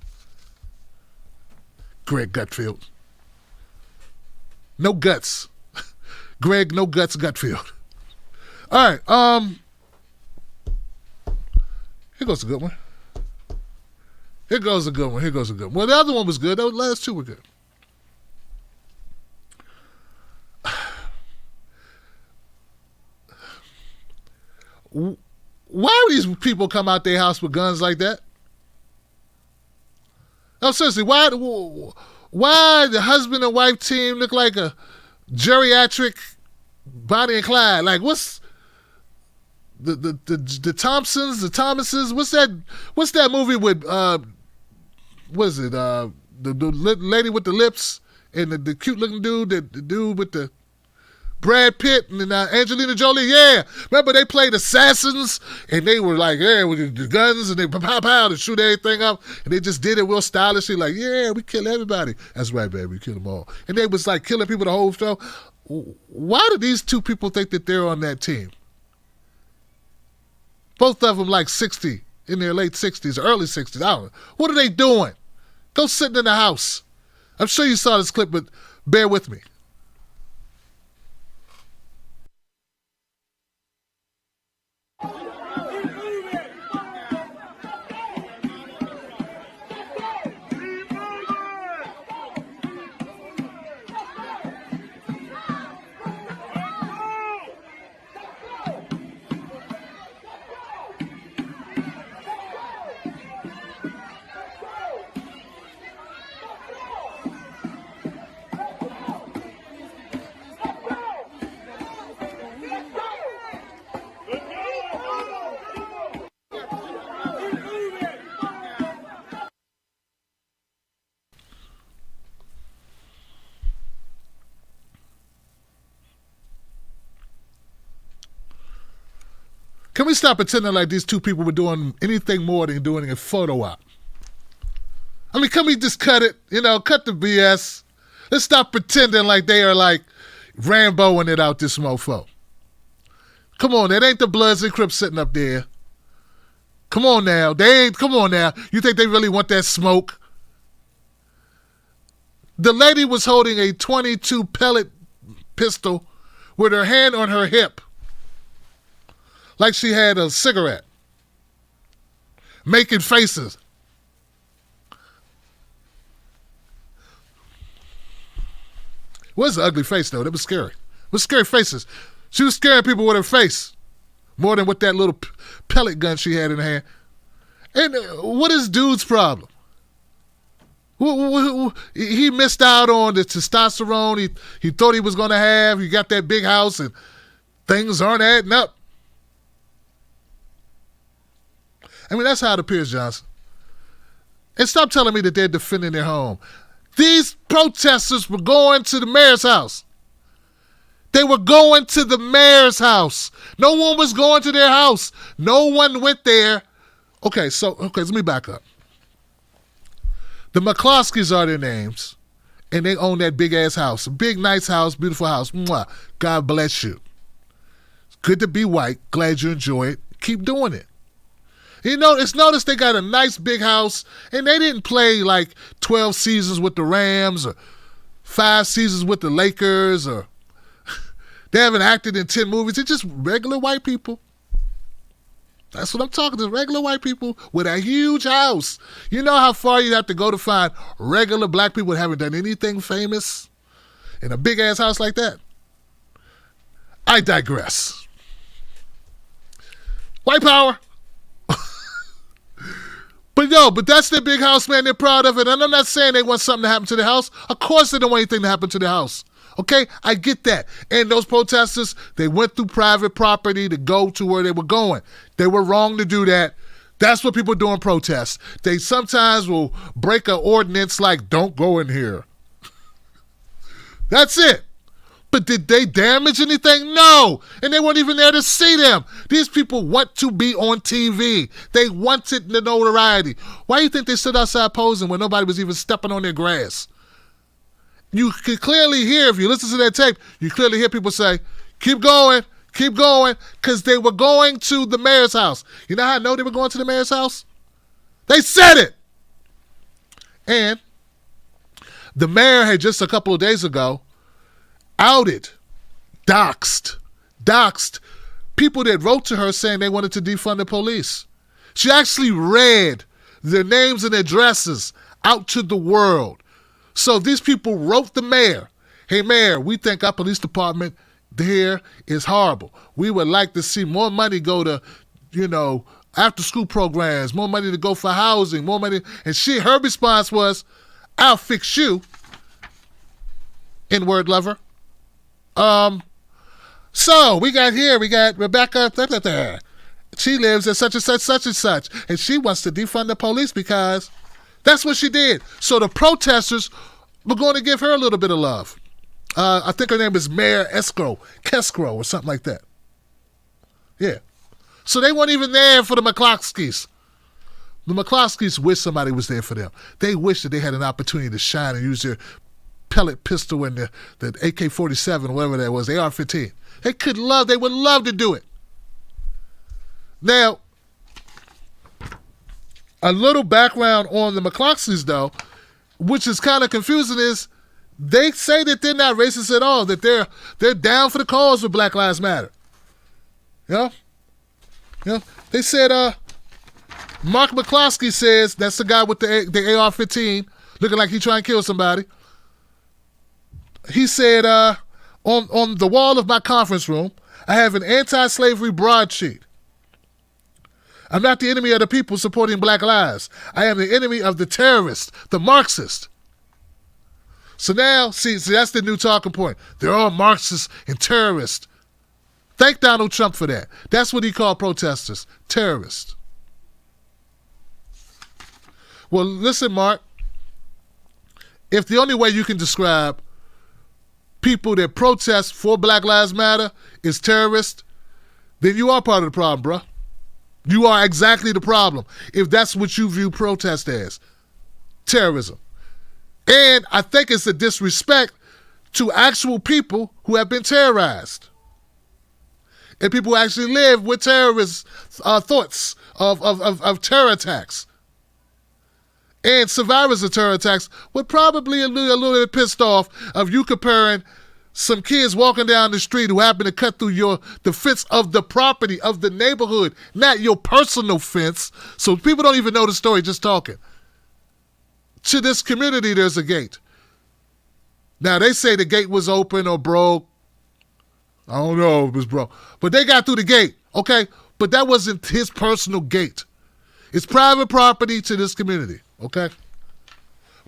Greg Gutfield. No guts. Greg, no guts, Gutfield. All right. Here goes a good one. Here goes a good one. Well, the other one was good. The last two were good. Why do these people come out their house with guns like that? No, seriously, why the husband and wife team look like a geriatric Bonnie and Clyde? Like, the Thompsons, the Thomases. What's that movie with what is it? The lady with the lips and the cute looking dude, the dude with the Brad Pitt and Angelina Jolie. Yeah, remember they played assassins and they were like, yeah, with the guns and they pow pow to shoot everything up, and they just did it real stylishly, like, yeah, we kill everybody. That's right, baby, we kill them all. And they was like killing people the whole show. Why do these two people think that they're on that team? Both of them like 60, in their late 60s, early 60s. I don't know. What are they doing? Go sitting in the house. I'm sure you saw this clip, but bear with me. Can we stop pretending like these two people were doing anything more than doing a photo op? I mean, can we just cut it? Cut the BS. Let's stop pretending like they are like Ramboing it out this mofo. Come on, that ain't the Bloods and Crips sitting up there. Come on now. Come on now. You think they really want that smoke? The lady was holding a .22 pellet pistol with her hand on her hip, like she had a cigarette, making faces. It was an ugly face, though. That was scary. It was scary faces. She was scaring people with her face more than with that little pellet gun she had in her hand. And what is dude's problem? He missed out on the testosterone he thought he was going to have. He got that big house and things aren't adding up. I mean, that's how it appears, Johnson. And stop telling me that they're defending their home. These protesters were going to the mayor's house. They were going to the mayor's house. No one was going to their house. No one went there. Okay, let me back up. The McCloskeys are their names, and they own that big-ass house. A big, nice house, beautiful house. Mwah. God bless you. It's good to be white. Glad you enjoy it. Keep doing it. Notice they got a nice big house, and they didn't play like 12 seasons with the Rams or 5 seasons with the Lakers, or they haven't acted in 10 movies. They're just regular white people. That's what I'm talking to, regular white people with a huge house. You know how far you have to go to find regular black people that haven't done anything famous in a big-ass house like that? I digress. White power. But that's their big house, man. They're proud of it. And I'm not saying they want something to happen to their house. Of course they don't want anything to happen to their house. Okay? I get that. And those protesters, they went through private property to go to where they were going. They were wrong to do that. That's what people do in protests. They sometimes will break an ordinance like, don't go in here. That's it. But did they damage anything? No. And they weren't even there to see them. These people want to be on TV. They wanted the notoriety. Why do you think they stood outside posing when nobody was even stepping on their grass? You can clearly hear, if you listen to that tape, you clearly hear people say, keep going, because they were going to the mayor's house. You know how I know they were going to the mayor's house? They said it. And the mayor had just a couple of days ago outed, doxed people that wrote to her saying they wanted to defund the police. She actually read their names and addresses out to the world. So these people wrote the mayor, hey, mayor, we think our police department here is horrible. We would like to see more money go to, after school programs, more money to go for housing, more money. And her response was, I'll fix you, N-word lover. So we got Rebecca, She lives at such and such, such and such. And she wants to defund the police because that's what she did. So the protesters were going to give her a little bit of love. I think her name is Mayor Keskro or something like that. Yeah. So they weren't even there for the McCloskeys. The McCloskeys wish somebody was there for them. They wish that they had an opportunity to shine and use their pellet pistol and the AK-47, whatever that was, the AR-15. They would love to do it. Now, a little background on the McCloskeys, though, which is kind of confusing, is they say that they're not racist at all, that they're down for the cause of Black Lives Matter. You know? They said, Mark McCloskey says, that's the guy with the AR-15, looking like he's trying to kill somebody. He said, on the wall of my conference room, I have an anti-slavery broadsheet. I'm not the enemy of the people supporting Black lives. I am the enemy of the terrorists, the Marxists. So now, see, that's the new talking point. They're all Marxists and terrorists. Thank Donald Trump for that. That's what he called protesters, terrorists. Well, listen, Mark. If the only way you can describe people that protest for Black Lives Matter is terrorists, then you are part of the problem, bro. You are exactly the problem if that's what you view protest as, terrorism. And I think it's a disrespect to actual people who have been terrorized. And people who actually live with terrorist thoughts of terror attacks. And survivors of terror attacks were probably a little bit pissed off of you comparing some kids walking down the street who happen to cut through the fence of the property, of the neighborhood, not your personal fence. So people don't even know the story, just talking. To this community, there's a gate. Now, they say the gate was open or broke. I don't know if it was broke. But they got through the gate, okay? But that wasn't his personal gate. It's private property to this community, okay?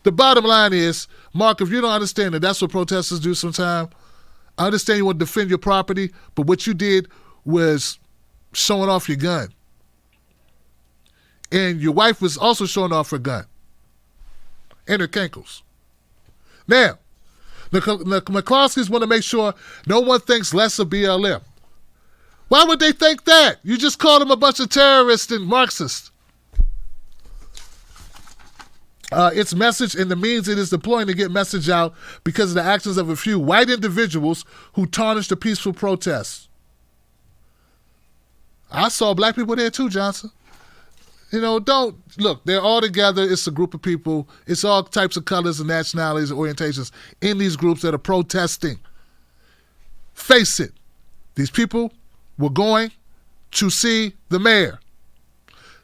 The bottom line is, Mark, if you don't understand that that's what protesters do sometimes, I understand you want to defend your property, but what you did was showing off your gun. And your wife was also showing off her gun and her cankles. Now, the McCloskeys want to make sure no one thinks less of BLM. Why would they think that? You just called them a bunch of terrorists and Marxists. Its message and the means it is deploying to get message out because of the actions of a few white individuals who tarnished the peaceful protests. I saw black people there too, Johnson. They're all together. It's a group of people. It's all types of colors and nationalities and orientations in these groups that are protesting. Face it, these people were going to see the mayor.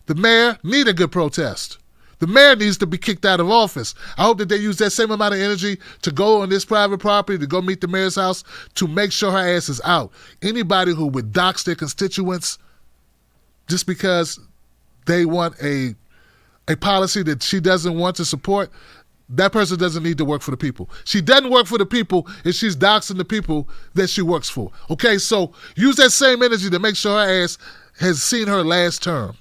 The mayor need a good protest. The mayor needs to be kicked out of office. I hope that they use that same amount of energy to go on this private property, to go meet the mayor's house, to make sure her ass is out. Anybody who would dox their constituents just because they want a policy that she doesn't want to support, that person doesn't need to work for the people. She doesn't work for the people if she's doxing the people that she works for. Okay, so use that same energy to make sure her ass has seen her last term.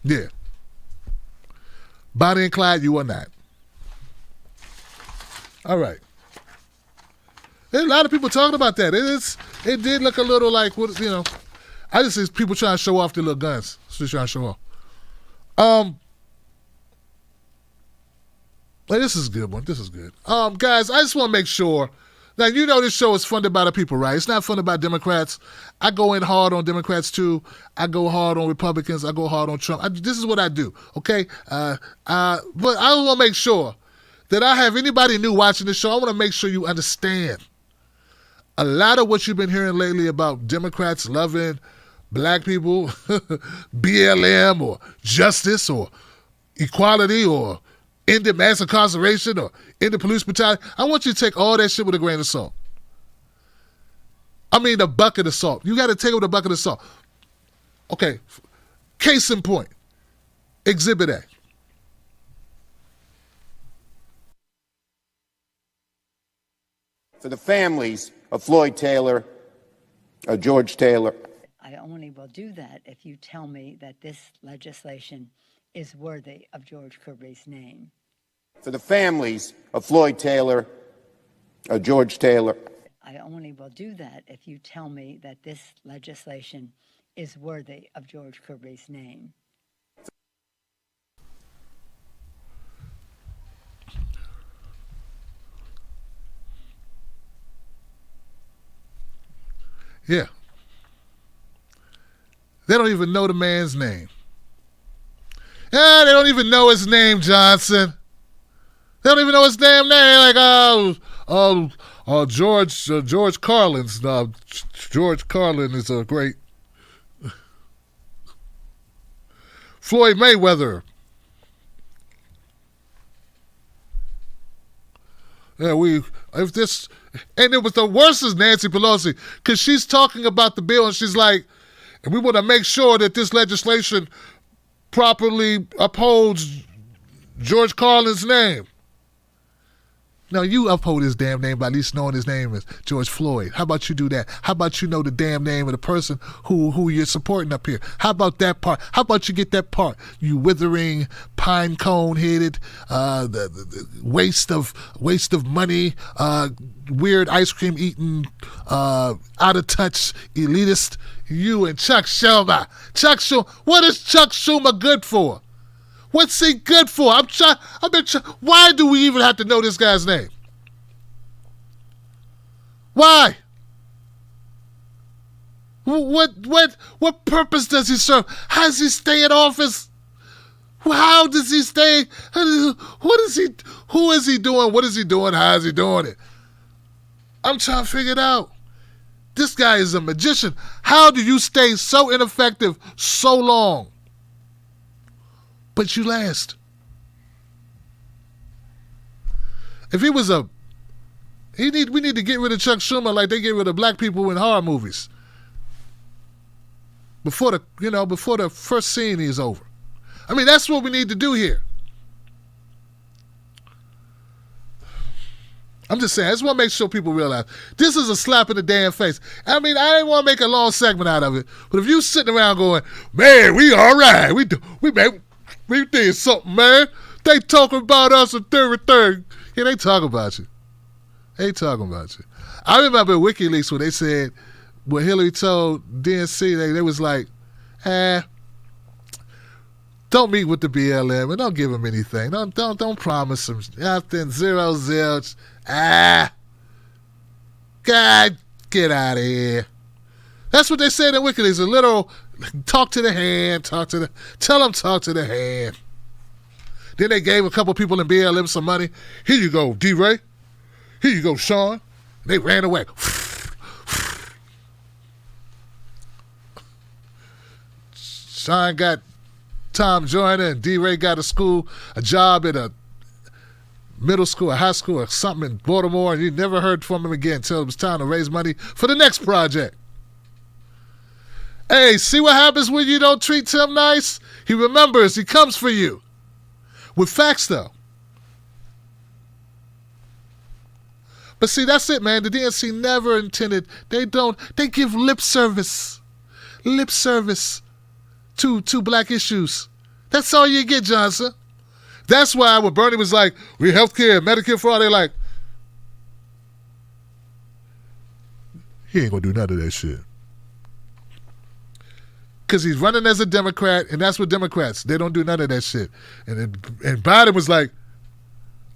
Yeah. Bonnie and Clyde, you are not. All right. There's a lot of people talking about that. It did look a little like, I just see people trying to show off their little guns. Just trying to show off. This is a good one. This is good. Guys, I just want to make sure. Now, this show is funded by the people, right? It's not funded by Democrats. I go in hard on Democrats, too. I go hard on Republicans. I go hard on Trump. This is what I do, okay? But I want to make sure that I have anybody new watching this show. I want to make sure you understand. A lot of what you've been hearing lately about Democrats loving black people, BLM or justice or equality or ending mass incarceration or ending police brutality, I want you to take all that shit with a grain of salt. I mean, a bucket of salt. You got to take it with a bucket of salt. Okay, case in point, Exhibit A. For the families of Floyd Taylor George Taylor. I only will do that if you tell me that this legislation is worthy of George Kirby's name. For the families of Floyd Taylor, George Taylor. I only will do that if you tell me that this legislation is worthy of George Kirby's name. Yeah. They don't even know the man's name. Yeah, they don't even know his name, Johnson. They don't even know his damn name. Like, George Carlin's. George Carlin is a great Floyd Mayweather. Yeah, and it was the worst is Nancy Pelosi, because she's talking about the bill and she's like, and we want to make sure that this legislation properly upholds George Carlin's name. Now, you uphold his damn name by at least knowing his name is George Floyd. How about you do that? How about you know the damn name of the person who you're supporting up here? How about that part? How about you get that part? You withering, pine cone-headed, the waste of money, weird ice cream eating, out-of-touch elitist. You and Chuck Schumer. What is Chuck Schumer good for? What's he good for? Why do we even have to know this guy's name? Why? What purpose does he serve? How does he stay in office? How does he stay? What is he? Who is he doing? What is he doing? How is he doing it? I'm trying to figure it out. This guy is a magician. How do you stay so ineffective so long? But you last. If he was we need to get rid of Chuck Schumer like they get rid of black people in horror movies. Before the first scene is over. I mean, that's what we need to do here. I'm just saying, I just want to make sure people realize this is a slap in the damn face. I mean, I didn't want to make a long segment out of it, but if you sitting around going, man, we all right, we did something, man. They talking about us and third. Yeah, they talking about you. I remember WikiLeaks when they said, when Hillary told DNC, they was like, don't meet with the BLM and don't give them anything. Don't promise them nothing. Zero zilch. God, get out of here. That's what they said in WikiLeaks. A little talk to the hand, tell them talk to the hand. Then they gave a couple people in BLM some money. Here you go, D-Ray. Here you go, Sean. They ran away. Sean got Tom Joyner and D-Ray got a job at a middle school, a high school, or something in Baltimore, and you never heard from him again until it was time to raise money for the next project. Hey, see what happens when you don't treat Tim nice? He remembers, he comes for you. With facts, though. But see, that's it, man. The DNC never intended, they give lip service to black issues. That's all you get, Johnson. That's why when Bernie was like, we healthcare, Medicare for all, they're like, he ain't gonna do none of that shit. Because he's running as a Democrat, and that's what Democrats, they don't do none of that shit. And Biden was like,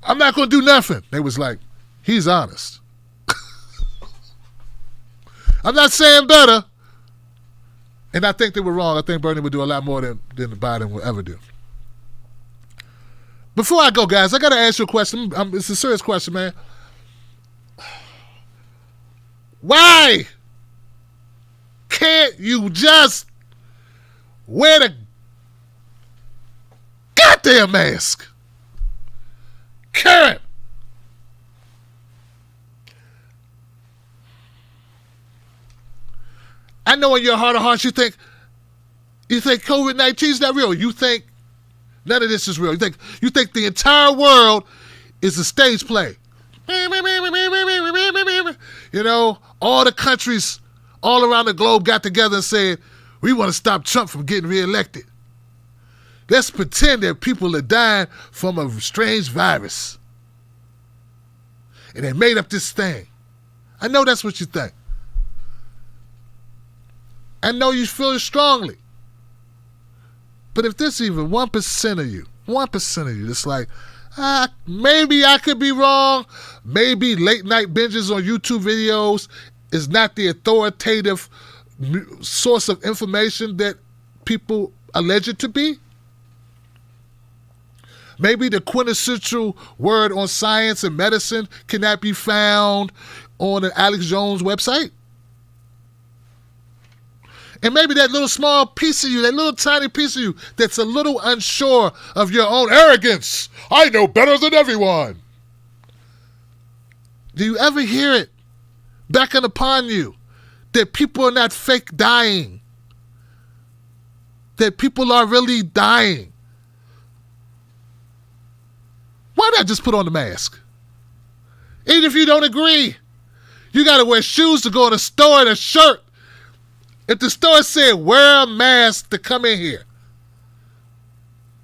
I'm not gonna do nothing. They was like, he's honest. I'm not saying better. And I think they were wrong. I think Bernie would do a lot more than Biden will ever do. Before I go, guys, I got to ask you a question. It's a serious question, man. Why can't you just wear the goddamn mask? Karen. I know in your heart of hearts you think COVID-19 is not real. You think none of this is real. You think the entire world is a stage play. You know, all the countries all around the globe got together and said, we want to stop Trump from getting reelected. Let's pretend that people are dying from a strange virus. And they made up this thing. I know that's what you think. I know you feel it strongly. But if there's even 1% of you, 1% of you, it's like, maybe I could be wrong. Maybe late night binges on YouTube videos is not the authoritative source of information that people allege it to be. Maybe the quintessential word on science and medicine cannot be found on an Alex Jones website. And maybe that little small piece of you, that little tiny piece of you that's a little unsure of your own arrogance. I know better than everyone. Do you ever hear it beckon upon you that people are not fake dying? That people are really dying? Why not just put on the mask? Even if you don't agree, you got to wear shoes to go in a store and a shirt. If the store said, wear a mask to come in here.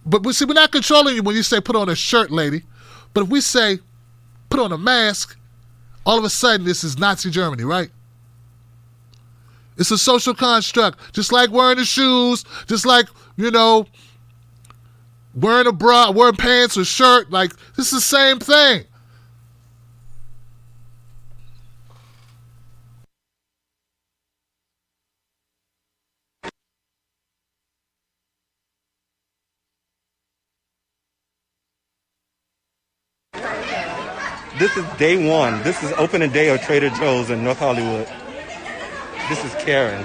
But see, we're not controlling you when you say put on a shirt, lady. But if we say put on a mask, all of a sudden this is Nazi Germany, right? It's a social construct. Just like wearing the shoes, just like, wearing a bra, wearing pants or shirt. Like, this is the same thing. This is day one. This is opening day of Trader Joe's in North Hollywood. This is Karen.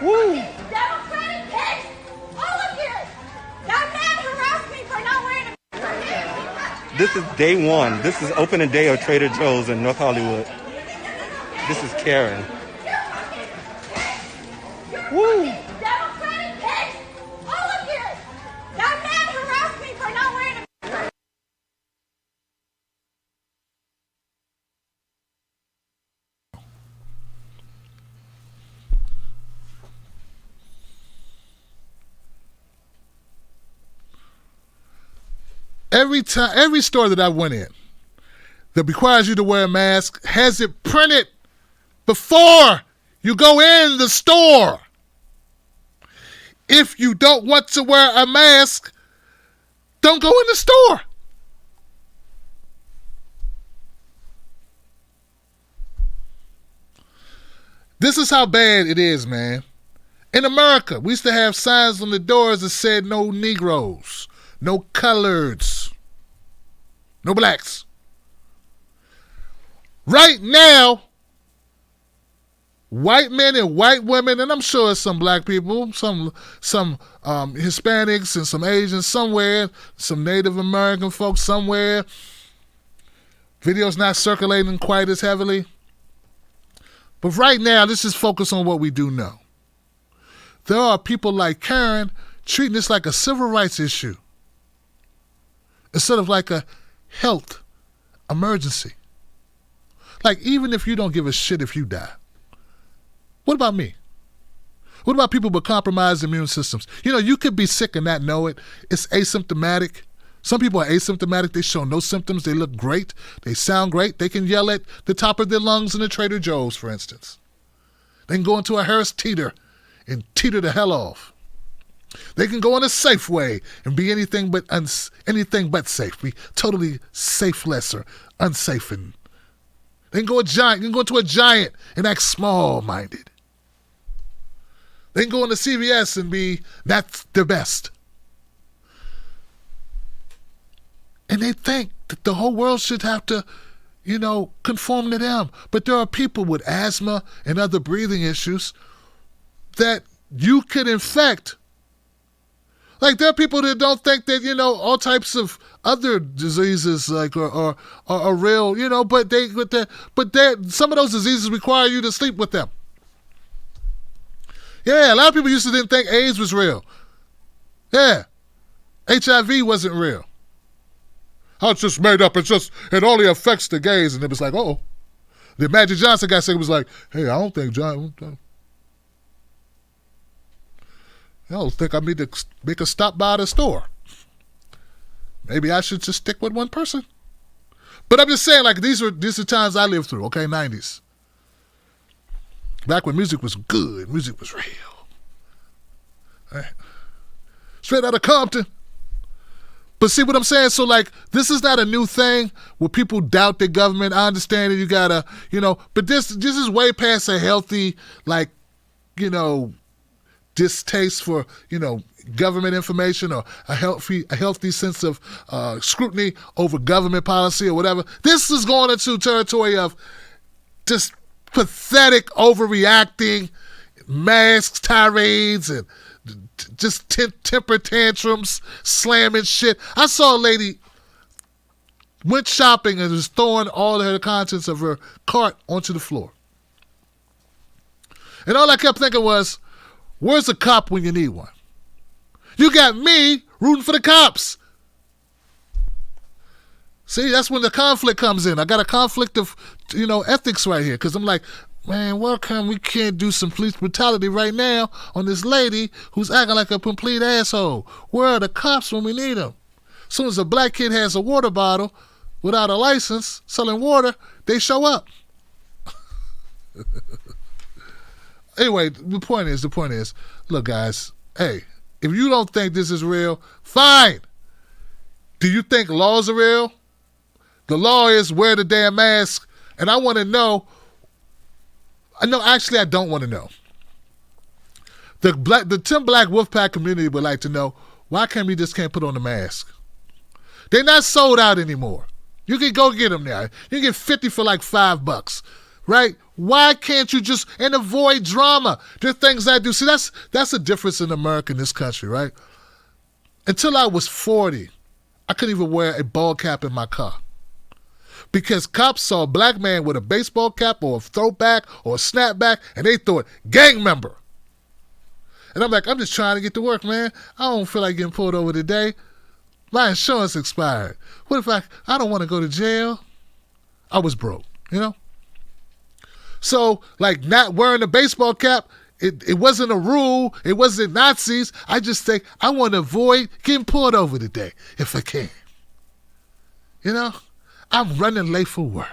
Woo! Democratic kids! All of you! That man harassed me for not wearing a... This is day one. This is opening day of Trader Joe's in North Hollywood. This is Karen. Woo! Democratic kids! All of you! That man harassed me for not wearing a... Every store that I went in that requires you to wear a mask has it printed before you go in the store. If you don't want to wear a mask, don't go in the store. This is how bad it is, man. In America, we used to have signs on the doors that said no Negroes, no coloreds, no blacks. Right now, white men and white women, and I'm sure some black people, some Hispanics and some Asians somewhere, some Native American folks somewhere. Video's not circulating quite as heavily. But right now, let's just focus on what we do know. There are people like Karen treating this like a civil rights issue instead of like a health emergency. Like, even if you don't give a shit if you die, what about me? What about people with compromised immune systems? You could be sick and not know it. It's asymptomatic. Some people are asymptomatic. They show no symptoms. They look great. They sound great. They can yell at the top of their lungs in a Trader Joe's, for instance. They can go into a Harris Teeter and teeter the hell off. They can go in a Safeway and be anything but safe. Be totally safeless or unsafe. And they can go into a Giant and act small-minded. They can go into CVS and be not the best. And they think that the whole world should have to, conform to them. But there are people with asthma and other breathing issues that you could infect. Like, there are people that don't think that, all types of other diseases are real, but some of those diseases require you to sleep with them. Yeah, a lot of people didn't think AIDS was real. Yeah, HIV wasn't real. Oh, it's just made up. It only affects the gays. And it was like, The Magic Johnson guy said it was like, hey, I don't think I need to make a stop by the store. Maybe I should just stick with one person. But I'm just saying, like, these are times I lived through, okay, 90s. Back when music was good, music was real. All right. Straight out of Compton. But see what I'm saying? So, like, this is not a new thing where people doubt the government. I understand that you gotta, but this is way past a healthy, like, distaste for, government information or a healthy sense of scrutiny over government policy or whatever. This is going into territory of just pathetic overreacting, masks, tirades, and just temper tantrums, slamming shit. I saw a lady went shopping and was throwing all of the contents of her cart onto the floor. And all I kept thinking was, where's a cop when you need one? You got me rooting for the cops. See, that's when the conflict comes in. I got a conflict of, ethics right here, because I'm like, man, why come we can't do some police brutality right now on this lady who's acting like a complete asshole? Where are the cops when we need them? As soon as a black kid has a water bottle without a license selling water, they show up. Anyway, the point is, look, guys, hey, if you don't think this is real, fine. Do you think laws are real? The law is wear the damn mask, and I want to know. Actually, I don't want to know. The Tim Black Wolfpack community would like to know, why can't we just can't put on the mask? They're not sold out anymore. You can go get them now. You can get 50 for like $5, right? Why can't you just, and avoid drama? There are things I do. See, that's the difference in America, in this country, right? Until I was 40, I couldn't even wear a ball cap in my car. Because cops saw a black man with a baseball cap or a throwback or a snapback, and they thought, gang member. And I'm like, I'm just trying to get to work, man. I don't feel like getting pulled over today. My insurance expired. What if I don't want to go to jail? I was broke, So, like, not wearing a baseball cap, it wasn't a rule. It wasn't Nazis. I just think I want to avoid getting pulled over today if I can. I'm running late for work.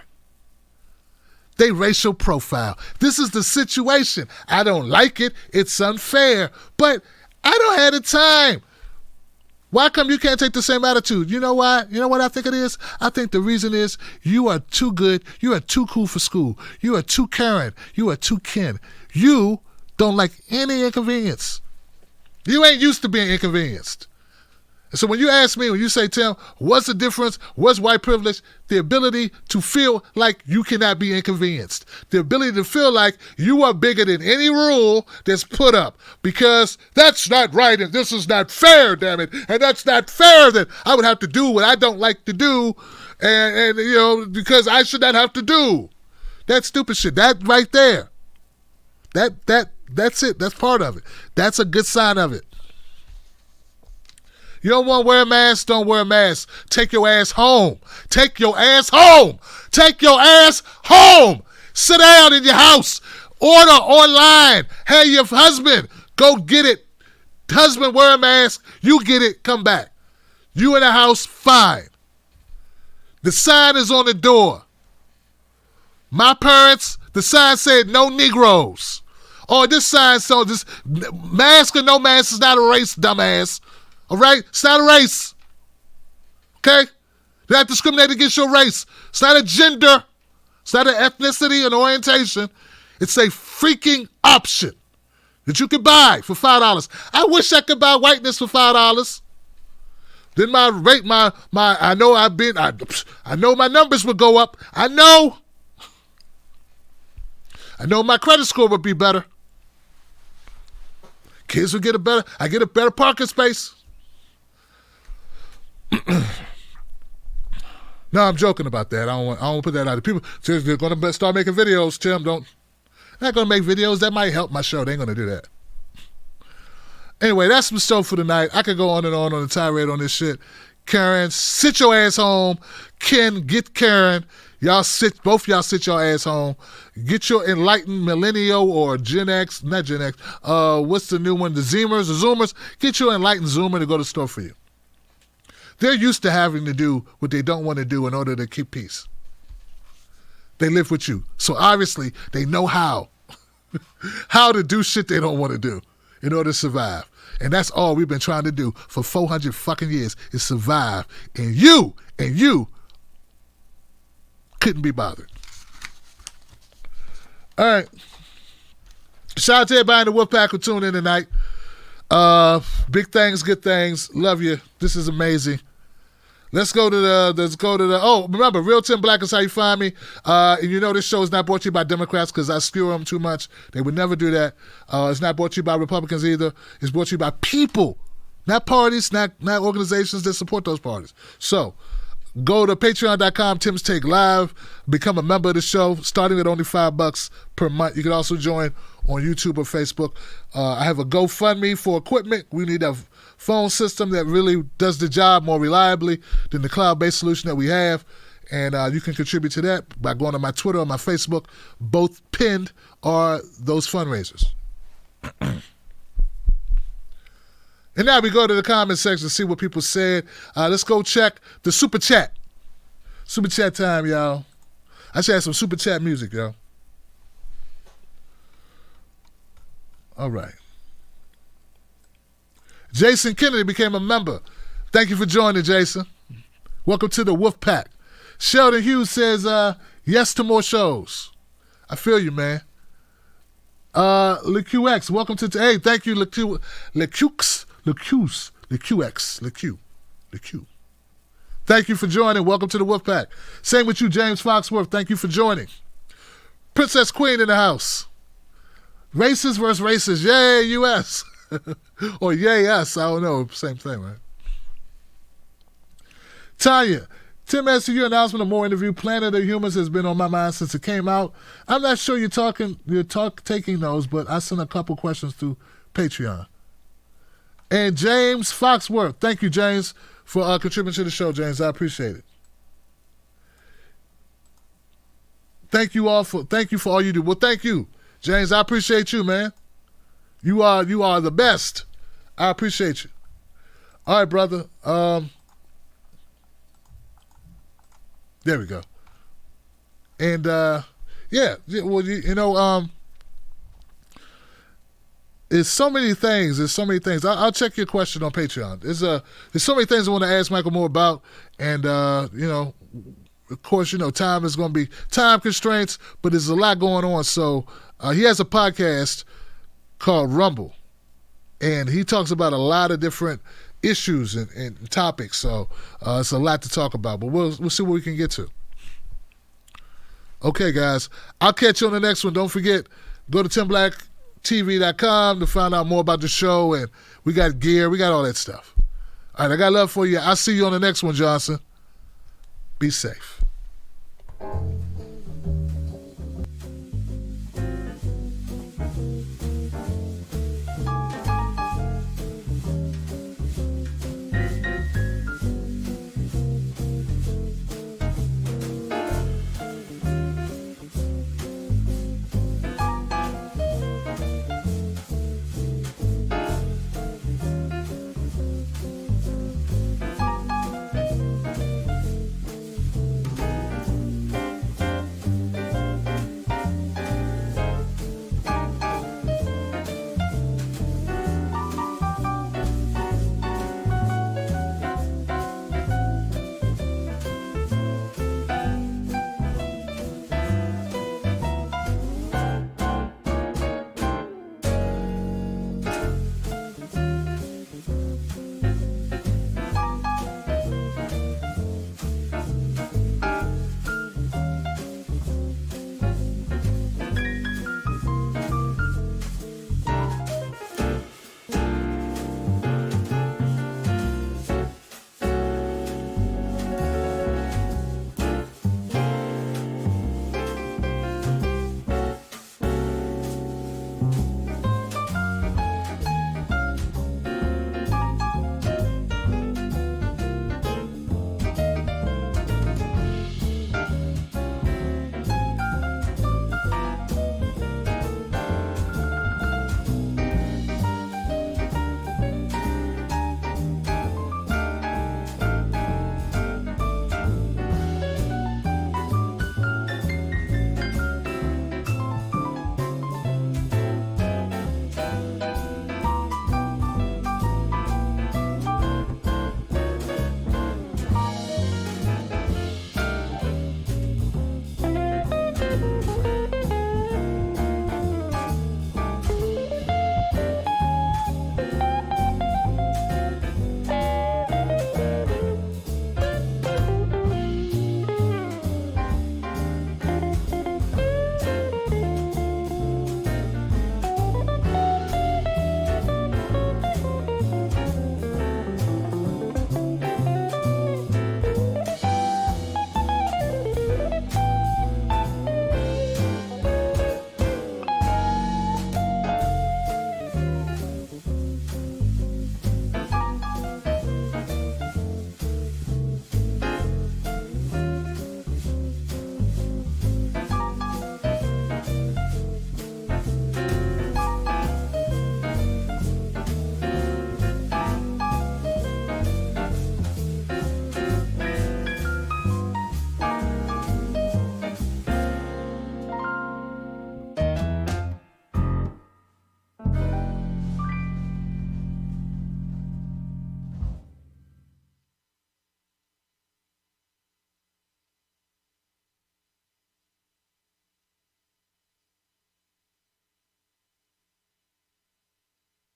They racial profile. This is the situation. I don't like it. It's unfair. But I don't have the time. Why come you can't take the same attitude? You know why? You know what I think it is? I think the reason is you are too good. You are too cool for school. You are too caring. You are too kin. You don't like any inconvenience. You ain't used to being inconvenienced. So when you ask me, when you say, Tim, what's the difference? What's white privilege? The ability to feel like you cannot be inconvenienced. The ability to feel like you are bigger than any rule that's put up. Because that's not right and this is not fair, damn it. And that's not fair that I would have to do what I don't like to do and because I should not have to do. That stupid shit. That right there. That's it. That's part of it. That's a good sign of it. You don't want to wear a mask? Don't wear a mask. Take your ass home. Take your ass home. Take your ass home. Sit down in your house. Order online. Have your husband go get it. Husband, wear a mask. You get it. Come back. You in the house, fine. The sign is on the door. My parents, the sign said no Negroes. Or this sign said this mask or no mask is not a race, dumbass. All right? It's not a race. Okay? They're not discriminating against your race. It's not a gender. It's not an ethnicity and orientation. It's a freaking option that you can buy for $5. I wish I could buy whiteness for $5. Then my rate, I know my numbers would go up. I know my credit score would be better. Kids would get I get a better parking space. No, I'm joking about that. I don't want to put that out. People, they're going to start making videos. Tim, they're not going to make videos. That might help my show. They ain't going to do that. Anyway, that's the show for tonight. I could go on and on the tirade on this shit. Karen, sit your ass home. Ken, get Karen. both y'all sit your ass home. Get your enlightened millennial or Gen X, not Gen X, what's the new one? The Zoomers. Get your enlightened Zoomer to go to the store for you. They're used to having to do what they don't want to do in order to keep peace. They live with you. So obviously they know how to do shit they don't want to do in order to survive. And that's all we've been trying to do for 400 fucking years is survive. And you couldn't be bothered. All right. Shout out to everybody in the Wolfpack who tuned in tonight. Big things, good things. Love you. This is amazing. Let's go to the, oh, remember, Real Tim Black is how you find me. And you know this show is not brought to you by Democrats because I skewer them too much. They would never do that. It's not brought to you by Republicans either. It's brought to you by people, not parties, not organizations that support those parties. So go to patreon.com, Tim's Take Live, become a member of the show, starting at only $5 per month. You can also join on YouTube or Facebook. I have a GoFundMe for equipment. We need a phone system that really does the job more reliably than the cloud-based solution that we have. And you can contribute to that by going to my Twitter or my Facebook. Both pinned are those fundraisers. And now we go to the comment section to see what people said. Let's go check the Super Chat. Super Chat time, y'all. I should have some Super Chat music, y'all. All right. Jason Kennedy became a member. Thank you for joining, Jason. Welcome to the Wolf Pack. Sheldon Hughes says, yes to more shows. I feel you, man. LeQX, welcome to, hey, thank you, LeQX. Thank you for joining. Welcome to the Wolf Pack. Same with you, James Foxworth. Thank you for joining. Princess Queen in the house. Racist versus racist. Yay, U.S. Or yay, us. I don't know. Same thing, right? Tanya, Tim, as to your announcement of more interview, Planet of Humans has been on my mind since it came out. I'm not sure you're taking those, but I sent a couple questions through Patreon. And James Foxworth. Thank you, James, for contributing to the show, James. I appreciate it. Thank you for all you do. Well, thank you, James. I appreciate you, man. You are the best. I appreciate you. All right, brother. There we go. And yeah. Well, you know, there's so many things. I'll check your question on Patreon. There's so many things I want to ask Michael more about, and you know, of course, you know, time is going to be time constraints, but there's a lot going on. So he has a podcast called Rumble, and he talks about a lot of different issues and topics. So it's a lot to talk about, but we'll see what we can get to. Okay, guys, I'll catch you on the next one. Don't forget, go to TimBlackTV.com to find out more about the show, and we got gear, we got all that stuff. All right, I got love for you. I'll see you on the next one, Johnson. Be safe.